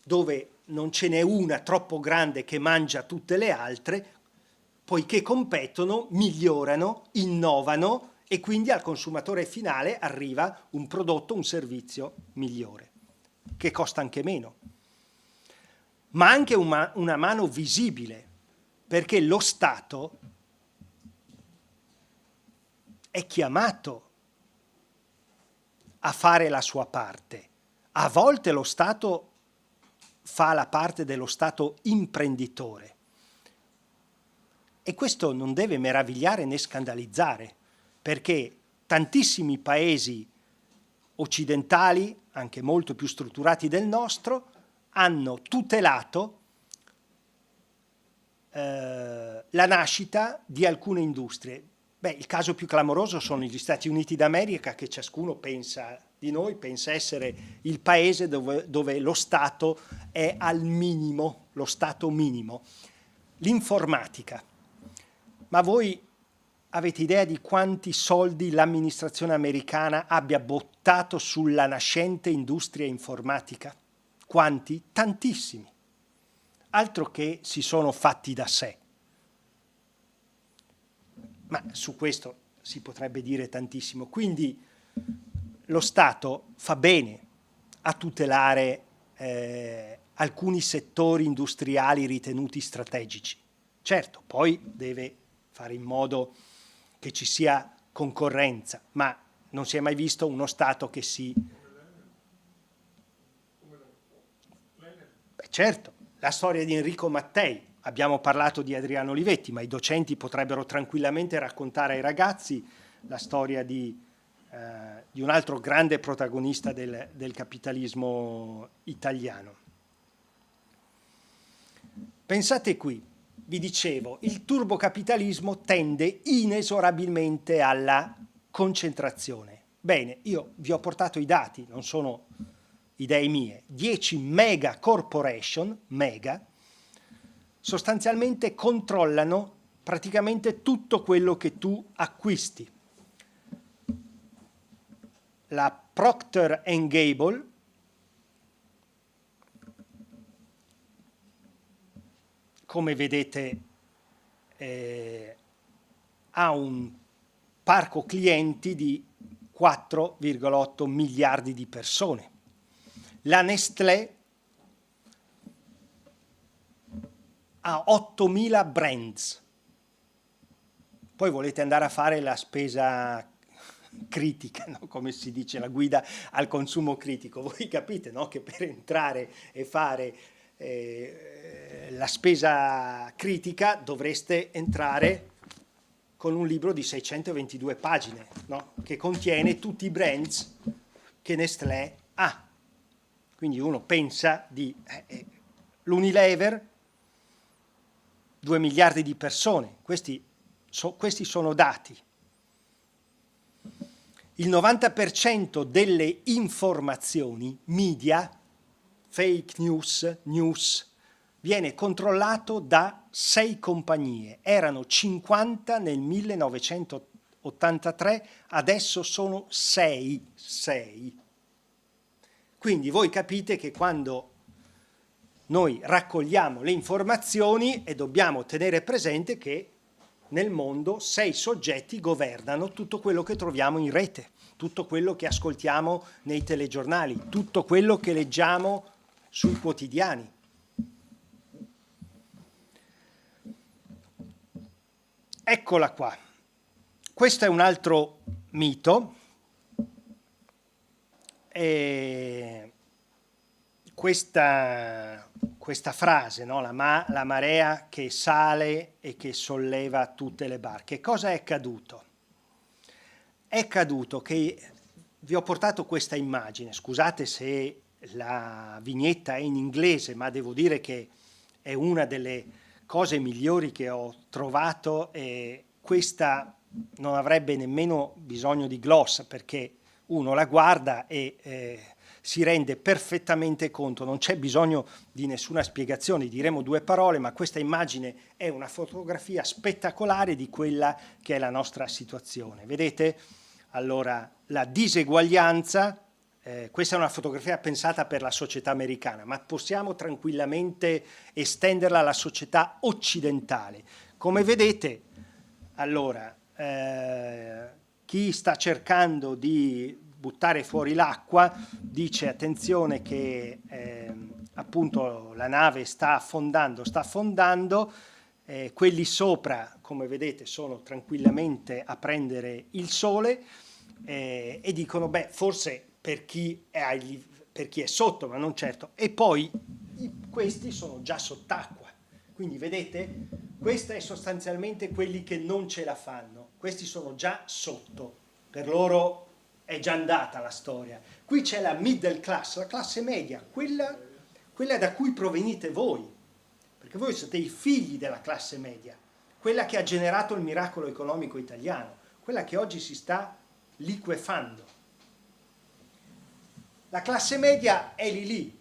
dove non ce n'è una troppo grande che mangia tutte le altre, poiché competono, migliorano, innovano e quindi al consumatore finale arriva un prodotto, un servizio migliore, che costa anche meno. Ma anche una mano visibile, perché lo Stato è chiamato a fare la sua parte. A volte lo Stato fa la parte dello Stato imprenditore. E questo non deve meravigliare né scandalizzare, perché tantissimi paesi occidentali, anche molto più strutturati del nostro, hanno tutelato la nascita di alcune industrie. Beh, il caso più clamoroso sono gli Stati Uniti d'America, che ciascuno pensa di noi, pensa essere il paese dove lo Stato è al minimo, lo Stato minimo. L'informatica. Ma voi avete idea di quanti soldi l'amministrazione americana abbia buttato sulla nascente industria informatica? Quanti? Tantissimi. Altro che si sono fatti da sé. Ma su questo si potrebbe dire tantissimo. Quindi lo Stato fa bene a tutelare alcuni settori industriali ritenuti strategici. Certo, poi deve fare in modo che ci sia concorrenza, ma non si è mai visto uno Stato che si... Beh, certo, la storia di Enrico Mattei, abbiamo parlato di Adriano Olivetti, ma i docenti potrebbero tranquillamente raccontare ai ragazzi la storia di un altro grande protagonista del capitalismo italiano. Pensate qui, vi dicevo, il turbocapitalismo tende inesorabilmente alla concentrazione. Bene, io vi ho portato i dati, non sono idee mie. 10 mega corporation, mega, sostanzialmente controllano praticamente tutto quello che tu acquisti. La Procter & Gamble come vedete ha un parco clienti di 4,8 miliardi di persone. La Nestlé ha 8.000 brands. Poi volete andare a fare la spesa critica, no? Come si dice, la guida al consumo critico. Voi capite, no? Che per entrare e fare la spesa critica dovreste entrare con un libro di 622 pagine, no? Che contiene tutti i brands che Nestlé ha. Quindi uno pensa di l'Unilever, 2 miliardi di persone, questi sono dati. Il 90% delle informazioni, media, fake news, viene controllato da 6 compagnie. Erano 50 nel 1983, adesso sono 6. Quindi voi capite che quando noi raccogliamo le informazioni e dobbiamo tenere presente che nel mondo 6 soggetti governano tutto quello che troviamo in rete, tutto quello che ascoltiamo nei telegiornali, tutto quello che leggiamo sui quotidiani. Eccola qua. Questo è un altro mito. Questa questa frase, no? La marea che sale e che solleva tutte le barche. Cosa è accaduto? È accaduto che vi ho portato questa immagine, scusate se la vignetta è in inglese, ma devo dire che è una delle cose migliori che ho trovato, e questa non avrebbe nemmeno bisogno di glossa, perché uno la guarda e si rende perfettamente conto, non c'è bisogno di nessuna spiegazione, diremo due parole, ma questa immagine è una fotografia spettacolare di quella che è la nostra situazione. Vedete? Allora, la diseguaglianza, questa è una fotografia pensata per la società americana, ma possiamo tranquillamente estenderla alla società occidentale. Come vedete, allora, chi sta cercando di buttare fuori l'acqua dice attenzione che appunto la nave sta affondando, quelli sopra, come vedete, sono tranquillamente a prendere il sole, e dicono beh, forse per chi è sotto, ma non certo, e poi questi sono già sott'acqua, quindi vedete, questa è sostanzialmente quelli che non ce la fanno, questi sono già sotto, per loro è già andata la storia. Qui c'è la middle class, la classe media, quella da cui provenite voi, perché voi siete i figli della classe media, quella che ha generato il miracolo economico italiano, quella che oggi si sta liquefando. La classe media è lì,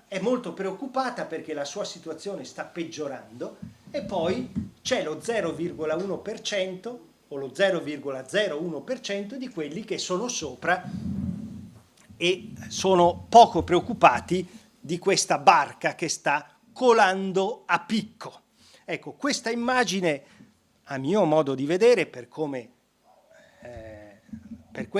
è molto preoccupata perché la sua situazione sta peggiorando, e poi c'è lo 0,1% o lo 0,01% di quelli che sono sopra e sono poco preoccupati di questa barca che sta colando a picco. Ecco, questa immagine, a mio modo di vedere, per quel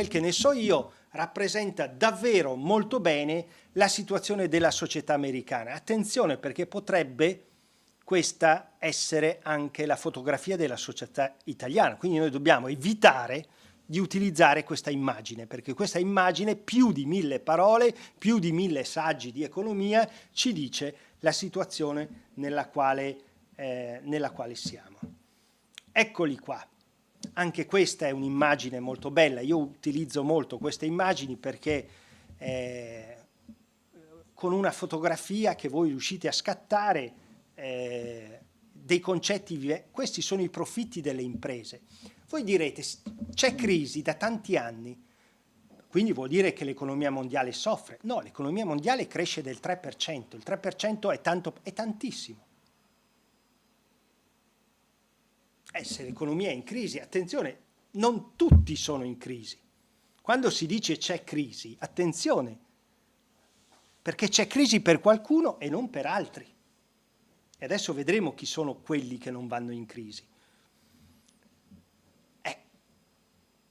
che ne so io, rappresenta davvero molto bene la situazione della società americana. Attenzione, perché potrebbe questa essere anche la fotografia della società italiana, quindi noi dobbiamo evitare di utilizzare questa immagine, perché questa immagine, più di 1000 parole, più di 1000 saggi di economia, ci dice la situazione nella quale siamo. Eccoli qua. Anche questa è un'immagine molto bella. Io utilizzo molto queste immagini perché con una fotografia che voi riuscite a scattare dei concetti, questi sono i profitti delle imprese. Voi direte, c'è crisi da tanti anni, quindi vuol dire che l'economia mondiale soffre. No, l'economia mondiale cresce del 3%, il 3% è tantissimo. Se l'economia è in crisi, attenzione, non tutti sono in crisi. Quando si dice c'è crisi, attenzione, perché c'è crisi per qualcuno e non per altri. E adesso vedremo chi sono quelli che non vanno in crisi.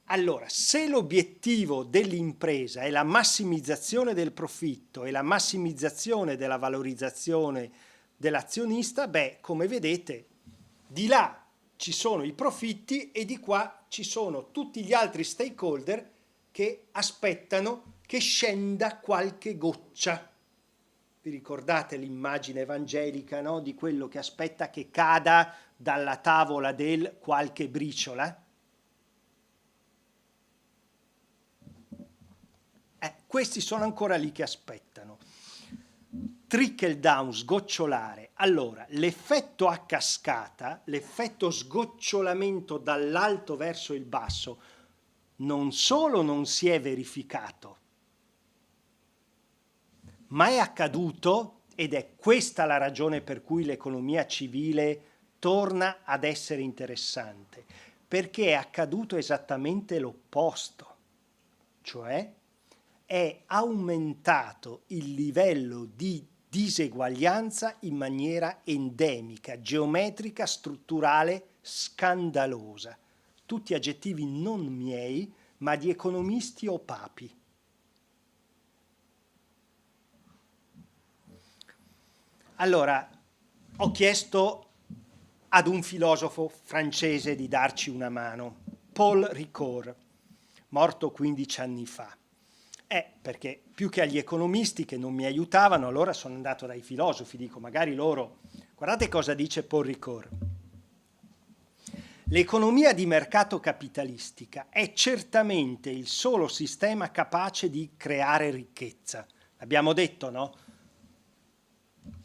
Allora, se l'obiettivo dell'impresa è la massimizzazione del profitto e la massimizzazione della valorizzazione dell'azionista, beh, come vedete, di là ci sono i profitti e di qua ci sono tutti gli altri stakeholder che aspettano che scenda qualche goccia. Vi ricordate l'immagine evangelica, no? Di quello che aspetta che cada dalla tavola del qualche briciola? Questi sono ancora lì che aspettano. Trickle down, sgocciolare. Allora, l'effetto a cascata, l'effetto sgocciolamento dall'alto verso il basso, non solo non si è verificato, ma è accaduto, ed è questa la ragione per cui l'economia civile torna ad essere interessante, perché è accaduto esattamente l'opposto, cioè è aumentato il livello di diseguaglianza in maniera endemica, geometrica, strutturale, scandalosa. Tutti aggettivi non miei, ma di economisti o papi. Allora, ho chiesto ad un filosofo francese di darci una mano, Paul Ricoeur, morto 15 anni fa. Perché più che agli economisti che non mi aiutavano, allora sono andato dai filosofi, dico magari loro... Guardate cosa dice Paul Ricoeur. L'economia di mercato capitalistica è certamente il solo sistema capace di creare ricchezza. L'abbiamo detto, no?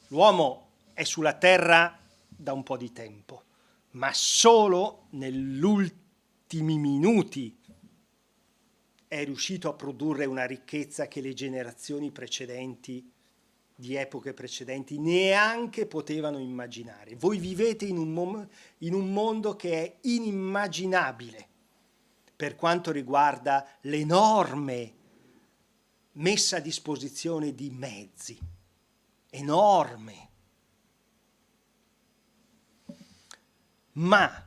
L'uomo è sulla Terra da un po' di tempo, ma solo negli ultimi minuti è riuscito a produrre una ricchezza che le generazioni precedenti, di epoche precedenti, neanche potevano immaginare. Voi vivete in un mondo che è inimmaginabile per quanto riguarda l'enorme messa a disposizione di mezzi. Enorme. Ma,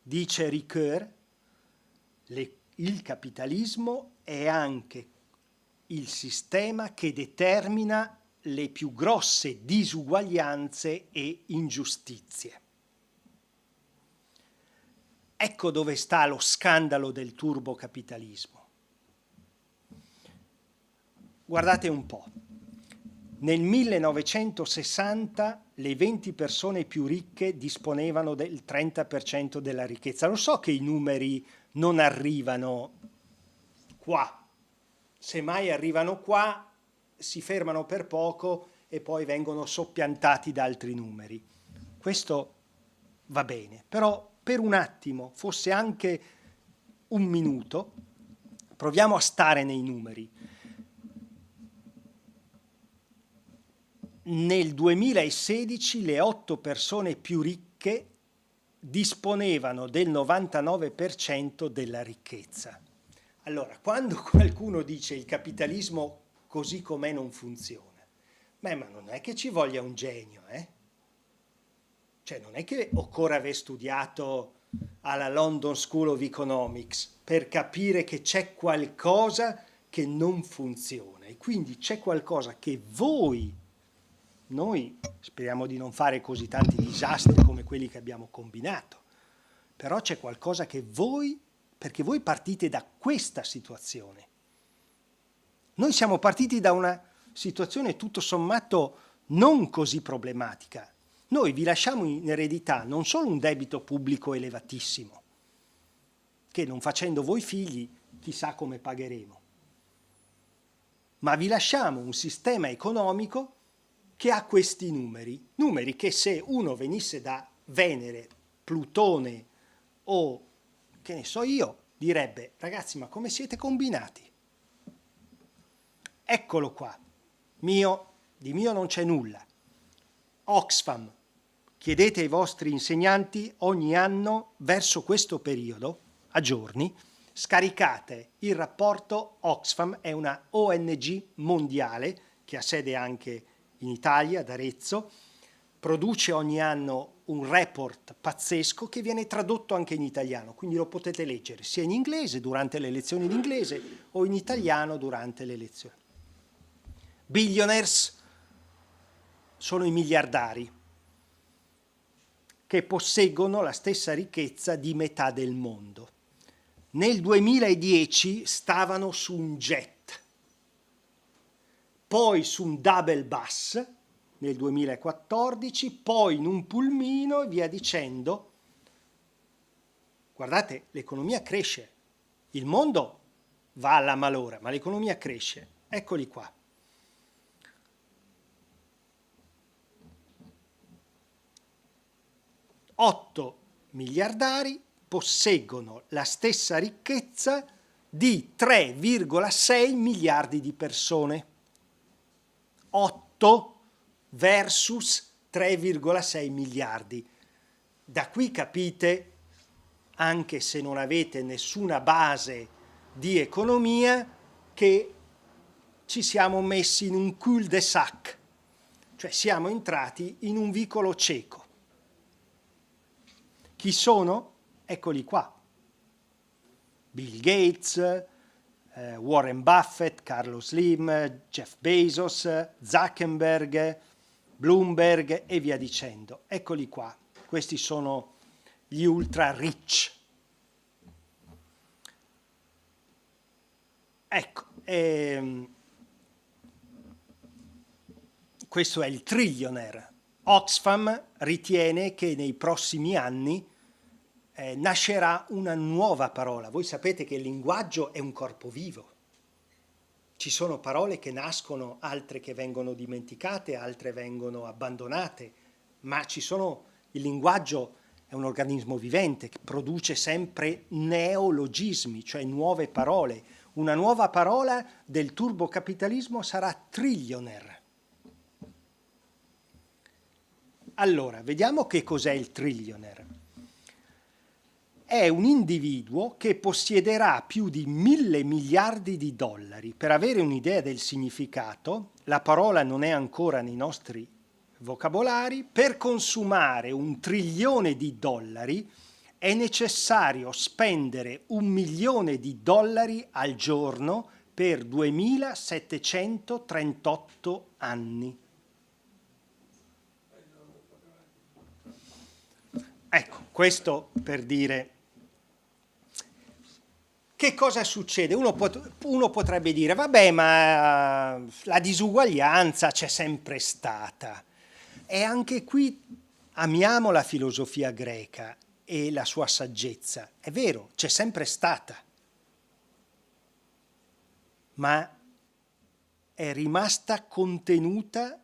dice Ricoeur, il capitalismo è anche il sistema che determina le più grosse disuguaglianze e ingiustizie. Ecco dove sta lo scandalo del turbocapitalismo. Guardate un po'. Nel 1960 le 20 persone più ricche disponevano del 30% della ricchezza. Lo so che i numeri non arrivano qua, semmai arrivano qua, si fermano per poco e poi vengono soppiantati da altri numeri. Questo va bene, però per un attimo, fosse anche un minuto, proviamo a stare nei numeri. Nel 2016 le 8 persone più ricche disponevano del 99% della ricchezza. Allora, quando qualcuno dice il capitalismo così com'è non funziona, ma non è che ci voglia un genio, Cioè non è che occorre aver studiato alla London School of Economics per capire che c'è qualcosa che non funziona e quindi c'è qualcosa che noi speriamo di non fare così tanti disastri come quelli che abbiamo combinato, però c'è qualcosa che perché voi partite da questa situazione. Noi siamo partiti da una situazione tutto sommato non così problematica. Noi vi lasciamo in eredità non solo un debito pubblico elevatissimo, che non facendo voi figli chissà come pagheremo, ma vi lasciamo un sistema economico che ha questi numeri che se uno venisse da Venere, Plutone o che ne so io, direbbe ragazzi ma come siete combinati? Eccolo qua, di mio non c'è nulla. Oxfam, chiedete ai vostri insegnanti ogni anno verso questo periodo, a giorni, scaricate il rapporto. Oxfam è una ONG mondiale che ha sede anche in Italia, ad Arezzo, produce ogni anno un report pazzesco che viene tradotto anche in italiano, quindi lo potete leggere sia in inglese durante le lezioni di inglese o in italiano durante le lezioni. Billionaires sono i miliardari che posseggono la stessa ricchezza di metà del mondo. Nel 2010 stavano su un jet, poi su un double bus nel 2014, poi in un pulmino e via dicendo. Guardate, l'economia cresce, il mondo va alla malora, ma l'economia cresce. Eccoli qua. 8 miliardari posseggono la stessa ricchezza di 3,6 miliardi di persone. 8 versus 3,6 miliardi. Da qui capite, anche se non avete nessuna base di economia, che ci siamo messi in un cul-de-sac, cioè siamo entrati in un vicolo cieco. Chi sono? Eccoli qua. Bill Gates, Warren Buffett, Carlos Slim, Jeff Bezos, Zuckerberg, Bloomberg e via dicendo. Eccoli qua. Questi sono gli ultra rich. Ecco, Questo è il trillionaire. Oxfam ritiene che nei prossimi anni nascerà una nuova parola. Voi sapete che il linguaggio è un corpo vivo. Ci sono parole che nascono, altre che vengono dimenticate, altre vengono abbandonate, ma il linguaggio è un organismo vivente che produce sempre neologismi, cioè nuove parole. Una nuova parola del turbocapitalismo sarà trillionaire. Allora, vediamo che cos'è il trillionaire. È un individuo che possiederà più di 1.000 miliardi di dollari. Per avere un'idea del significato, la parola non è ancora nei nostri vocabolari. Per consumare 1 trilione di dollari è necessario spendere 1 milione di dollari al giorno per 2738 anni. Ecco, questo per dire che cosa succede. Uno potrebbe dire, vabbè, ma la disuguaglianza c'è sempre stata. E anche qui amiamo la filosofia greca e la sua saggezza. È vero, c'è sempre stata, ma è rimasta contenuta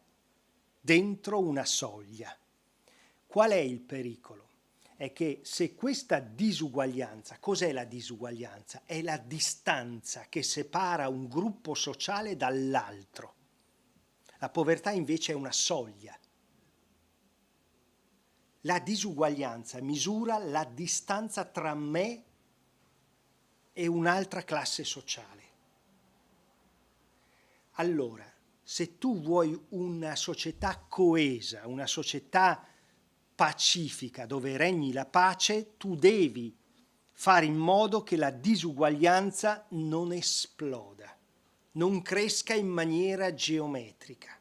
dentro una soglia. Qual è il pericolo? È che se questa disuguaglianza, cos'è la disuguaglianza? È la distanza che separa un gruppo sociale dall'altro. La povertà invece è una soglia. La disuguaglianza misura la distanza tra me e un'altra classe sociale. Allora, se tu vuoi una società coesa, una società pacifica dove regni la pace, tu devi fare in modo che la disuguaglianza non esploda, non cresca in maniera geometrica.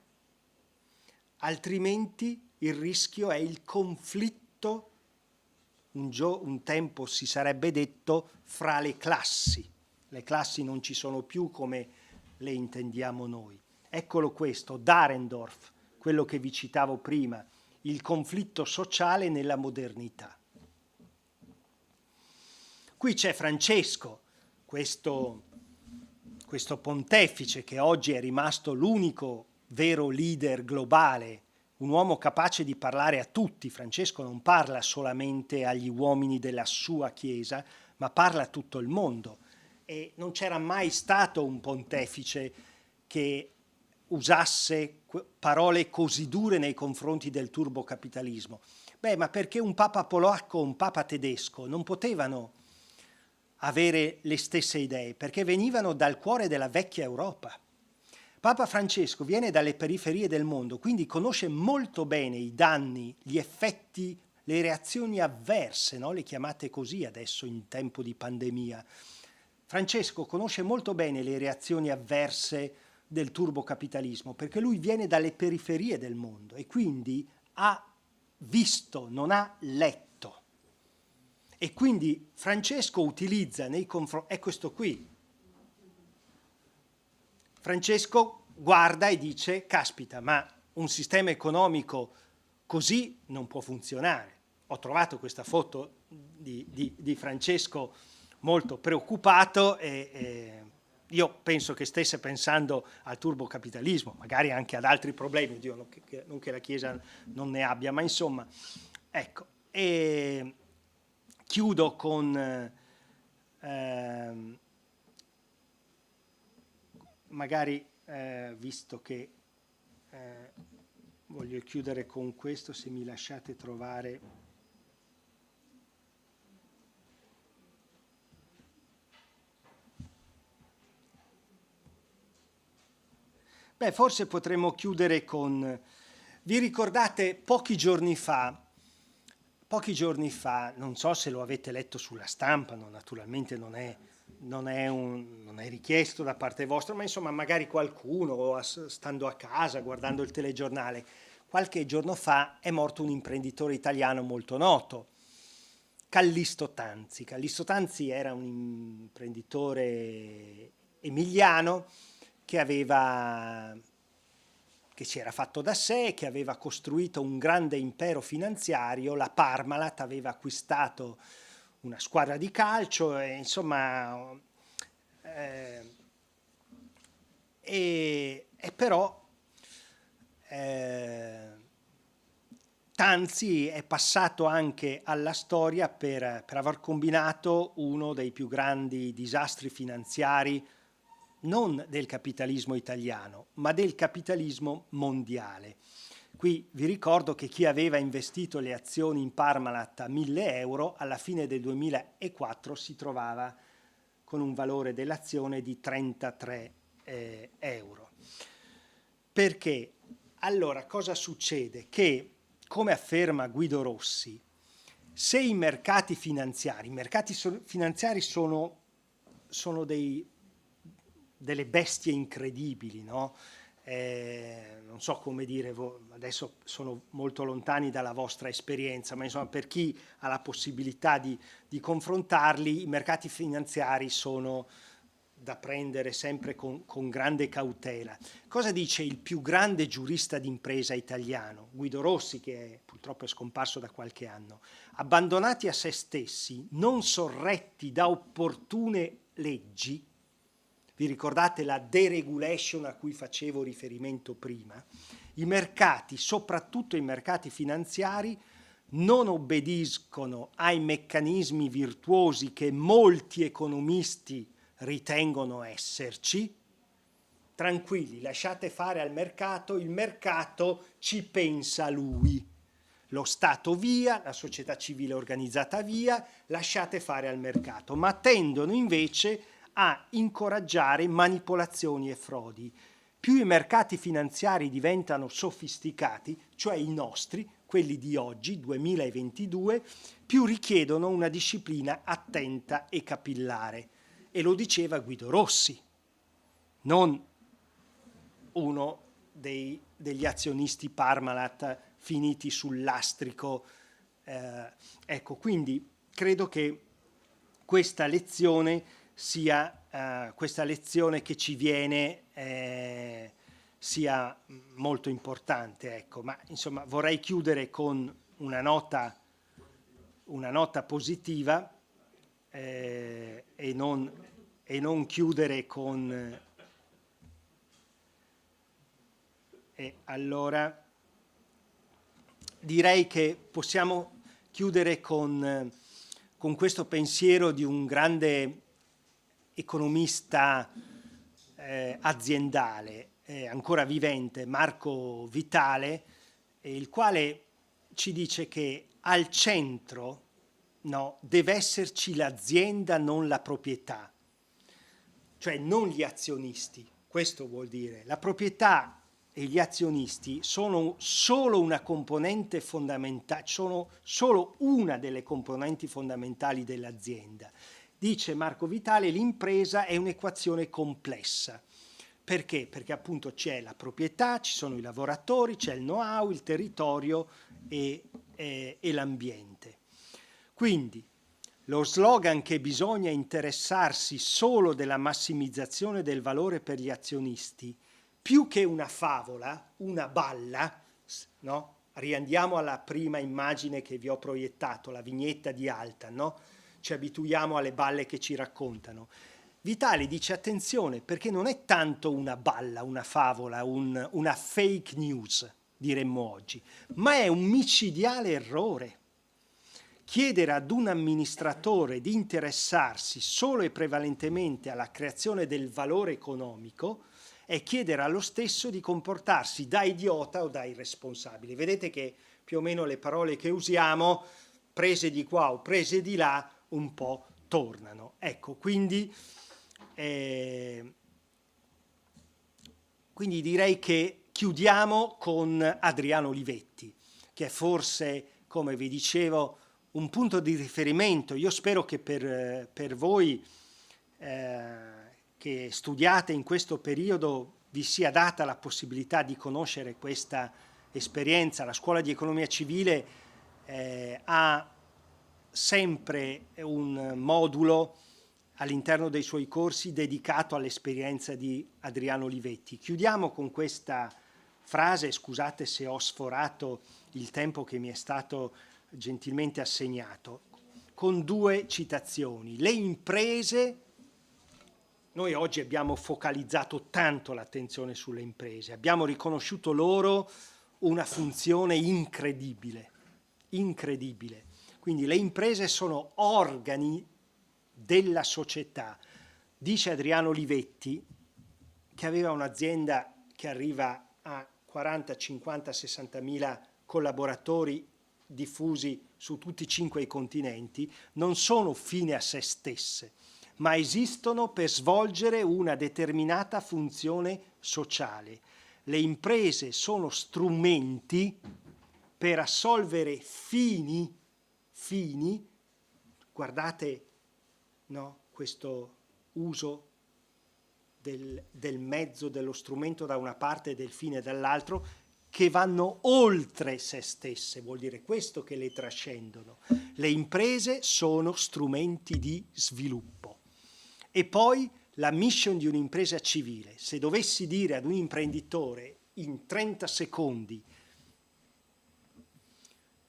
Altrimenti il rischio è il conflitto, un tempo si sarebbe detto, fra le classi. Le classi non ci sono più come le intendiamo noi. Eccolo questo, Dahrendorf, quello che vi citavo prima, il conflitto sociale nella modernità. Qui c'è Francesco, questo pontefice che oggi è rimasto l'unico vero leader globale, un uomo capace di parlare a tutti. Francesco non parla solamente agli uomini della sua chiesa, ma parla a tutto il mondo. E non c'era mai stato un pontefice che usasse parole così dure nei confronti del turbocapitalismo. Beh, ma perché un papa polacco o un papa tedesco non potevano avere le stesse idee? Perché venivano dal cuore della vecchia Europa. Papa Francesco viene dalle periferie del mondo, quindi conosce molto bene i danni, gli effetti, le reazioni avverse, no? Le chiamate così adesso in tempo di pandemia. Francesco conosce molto bene le reazioni avverse del turbocapitalismo, perché lui viene dalle periferie del mondo e quindi ha visto, non ha letto. E quindi Francesco utilizza nei confronti, è questo qui. Francesco guarda e dice, caspita, ma un sistema economico così non può funzionare. Ho trovato questa foto di Francesco molto preoccupato e io penso che stesse pensando al turbocapitalismo, magari anche ad altri problemi, non che la Chiesa non ne abbia, ma insomma, ecco. E chiudo con magari, visto che voglio chiudere con questo, se mi lasciate trovare... Beh, forse potremmo chiudere con... Vi ricordate pochi giorni fa, non so se lo avete letto sulla stampa, no, naturalmente non è richiesto da parte vostra, ma insomma magari qualcuno stando a casa guardando il telegiornale, qualche giorno fa è morto un imprenditore italiano molto noto, Callisto Tanzi. Callisto Tanzi era un imprenditore emiliano che si era fatto da sé, che aveva costruito un grande impero finanziario. La Parmalat aveva acquistato una squadra di calcio e insomma però Tanzi è passato anche alla storia per aver combinato uno dei più grandi disastri finanziari non del capitalismo italiano, ma del capitalismo mondiale. Qui vi ricordo che chi aveva investito le azioni in Parmalat a 1.000 euro, alla fine del 2004 si trovava con un valore dell'azione di 33 euro. Perché? Allora, cosa succede? Che, come afferma Guido Rossi, se i mercati finanziari sono delle bestie incredibili, no? Non so come dire, adesso sono molto lontani dalla vostra esperienza, ma insomma per chi ha la possibilità di confrontarli, i mercati finanziari sono da prendere sempre con grande cautela. Cosa dice il più grande giurista d'impresa italiano, Guido Rossi, che purtroppo è scomparso da qualche anno? Abbandonati a se stessi, non sorretti da opportune leggi, vi ricordate la deregulation a cui facevo riferimento prima? I mercati, soprattutto i mercati finanziari, non obbediscono ai meccanismi virtuosi che molti economisti ritengono esserci. Tranquilli, lasciate fare al mercato, il mercato ci pensa lui. Lo Stato via, la società civile organizzata via, lasciate fare al mercato, ma tendono invece a incoraggiare manipolazioni e frodi. Più i mercati finanziari diventano sofisticati, cioè i nostri, quelli di oggi, 2022, più richiedono una disciplina attenta e capillare. E lo diceva Guido Rossi, non uno degli azionisti Parmalat finiti sul lastrico. Ecco, quindi credo che questa lezione questa lezione che ci viene sia molto importante, ecco. Ma insomma vorrei chiudere con una nota positiva e non chiudere con allora direi che possiamo chiudere con questo pensiero di un grande economista aziendale ancora vivente, Marco Vitale, il quale ci dice che al centro deve esserci l'azienda, non la proprietà, cioè non gli azionisti. Questo vuol dire la proprietà e gli azionisti sono solo una componente fondamentale, sono solo una delle componenti fondamentali dell'azienda. Dice Marco Vitale, l'impresa è un'equazione complessa. Perché? Perché appunto c'è la proprietà, ci sono i lavoratori, c'è il know-how, il territorio e l'ambiente. Quindi lo slogan che bisogna interessarsi solo della massimizzazione del valore per gli azionisti, più che una favola, una balla, no? Riandiamo alla prima immagine che vi ho proiettato, la vignetta di Alta, no? Ci abituiamo alle balle che ci raccontano. Vitale dice attenzione, perché non è tanto una balla, una favola, una fake news, diremmo oggi, ma è un micidiale errore. Chiedere ad un amministratore di interessarsi solo e prevalentemente alla creazione del valore economico è chiedere allo stesso di comportarsi da idiota o da irresponsabile. Vedete che più o meno le parole che usiamo, prese di qua o prese di là, un po' tornano. Ecco, quindi direi che chiudiamo con Adriano Olivetti, che è forse, come vi dicevo, un punto di riferimento. Io spero che per voi che studiate in questo periodo vi sia data la possibilità di conoscere questa esperienza. La scuola di economia civile ha sempre un modulo all'interno dei suoi corsi dedicato all'esperienza di Adriano Olivetti. Chiudiamo con questa frase, scusate se ho sforato il tempo che mi è stato gentilmente assegnato, con 2 citazioni. Le imprese, noi oggi abbiamo focalizzato tanto l'attenzione sulle imprese, abbiamo riconosciuto loro una funzione incredibile, incredibile. Quindi le imprese sono organi della società. Dice Adriano Olivetti, che aveva un'azienda che arriva a 40, 50, 60 mila collaboratori diffusi su tutti i 5 i continenti, non sono fine a se stesse, ma esistono per svolgere una determinata funzione sociale. Le imprese sono strumenti per assolvere fini, guardate, no, questo uso del mezzo, dello strumento da una parte e del fine dall'altro, che vanno oltre se stesse, vuol dire questo che le trascendono. Le imprese sono strumenti di sviluppo. E poi la mission di un'impresa civile. Se dovessi dire ad un imprenditore in 30 secondi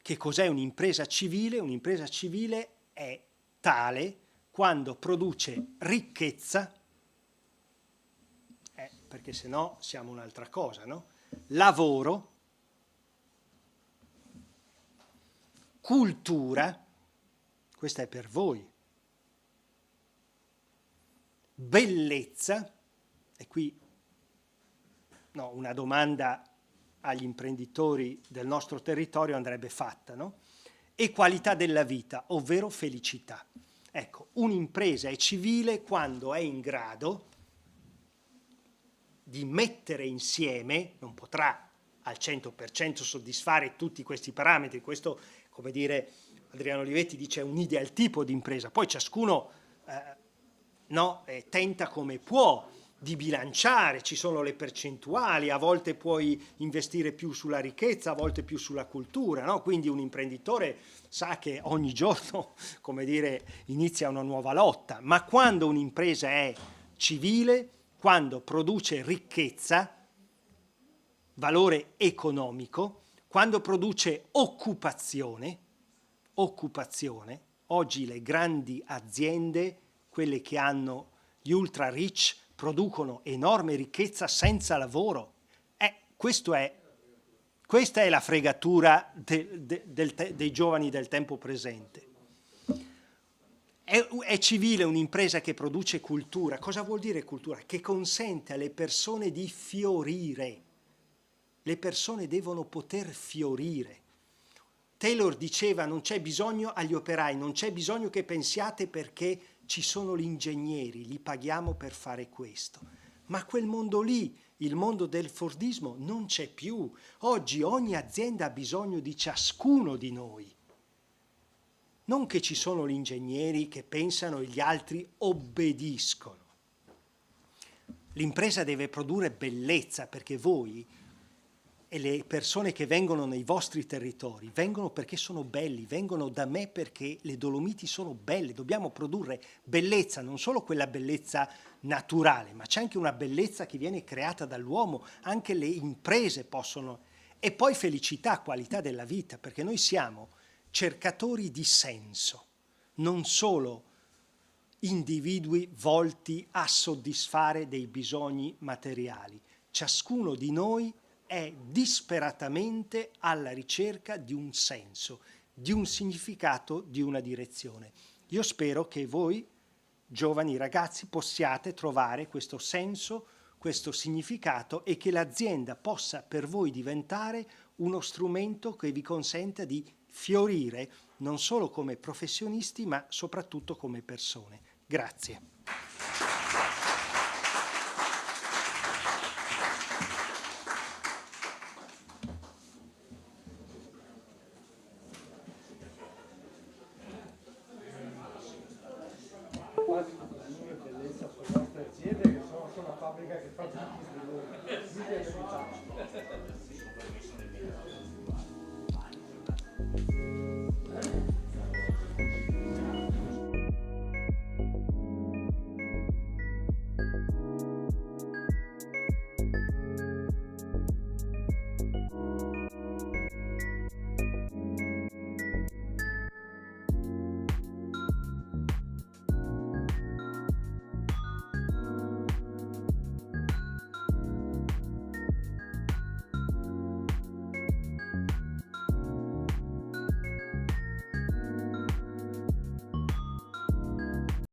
che cos'è un'impresa civile è tale quando produce ricchezza, perché se no siamo un'altra cosa, no? Lavoro, cultura, questa è per voi, bellezza, e qui no, una domanda agli imprenditori del nostro territorio andrebbe fatta, no? E qualità della vita, ovvero felicità. Ecco, un'impresa è civile quando è in grado di mettere insieme, non potrà al 100% soddisfare tutti questi parametri, questo, come dire, Adriano Olivetti dice è un ideal tipo di impresa, poi ciascuno tenta come può di bilanciare, ci sono le percentuali, a volte puoi investire più sulla ricchezza, a volte più sulla cultura, no? Quindi un imprenditore sa che ogni giorno, come dire, inizia una nuova lotta, ma quando un'impresa è civile, quando produce ricchezza, valore economico, quando produce occupazione, oggi le grandi aziende, quelle che hanno gli ultra rich, producono enorme ricchezza senza lavoro. Questa è la fregatura dei giovani del tempo presente. È civile un'impresa che produce cultura. Cosa vuol dire cultura? Che consente alle persone di fiorire. Le persone devono poter fiorire. Taylor diceva non c'è bisogno agli operai, non c'è bisogno che pensiate perché ci sono gli ingegneri, li paghiamo per fare questo. Ma quel mondo lì, il mondo del fordismo, non c'è più. Oggi ogni azienda ha bisogno di ciascuno di noi. Non che ci sono gli ingegneri che pensano e gli altri obbediscono. L'impresa deve produrre bellezza perché voi e le persone che vengono nei vostri territori vengono perché sono belli, vengono da me perché le Dolomiti sono belle. Dobbiamo produrre bellezza, non solo quella bellezza naturale, ma c'è anche una bellezza che viene creata dall'uomo, anche le imprese possono. E poi felicità, qualità della vita, perché noi siamo cercatori di senso, non solo individui volti a soddisfare dei bisogni materiali. Ciascuno di noi è disperatamente alla ricerca di un senso, di un significato, di una direzione. Io spero che voi, giovani ragazzi, possiate trovare questo senso, questo significato e che l'azienda possa per voi diventare uno strumento che vi consenta di fiorire non solo come professionisti ma soprattutto come persone. Grazie. Quasi la mia bellezza sulle nostre aziende che sono una fabbrica che fa tutti i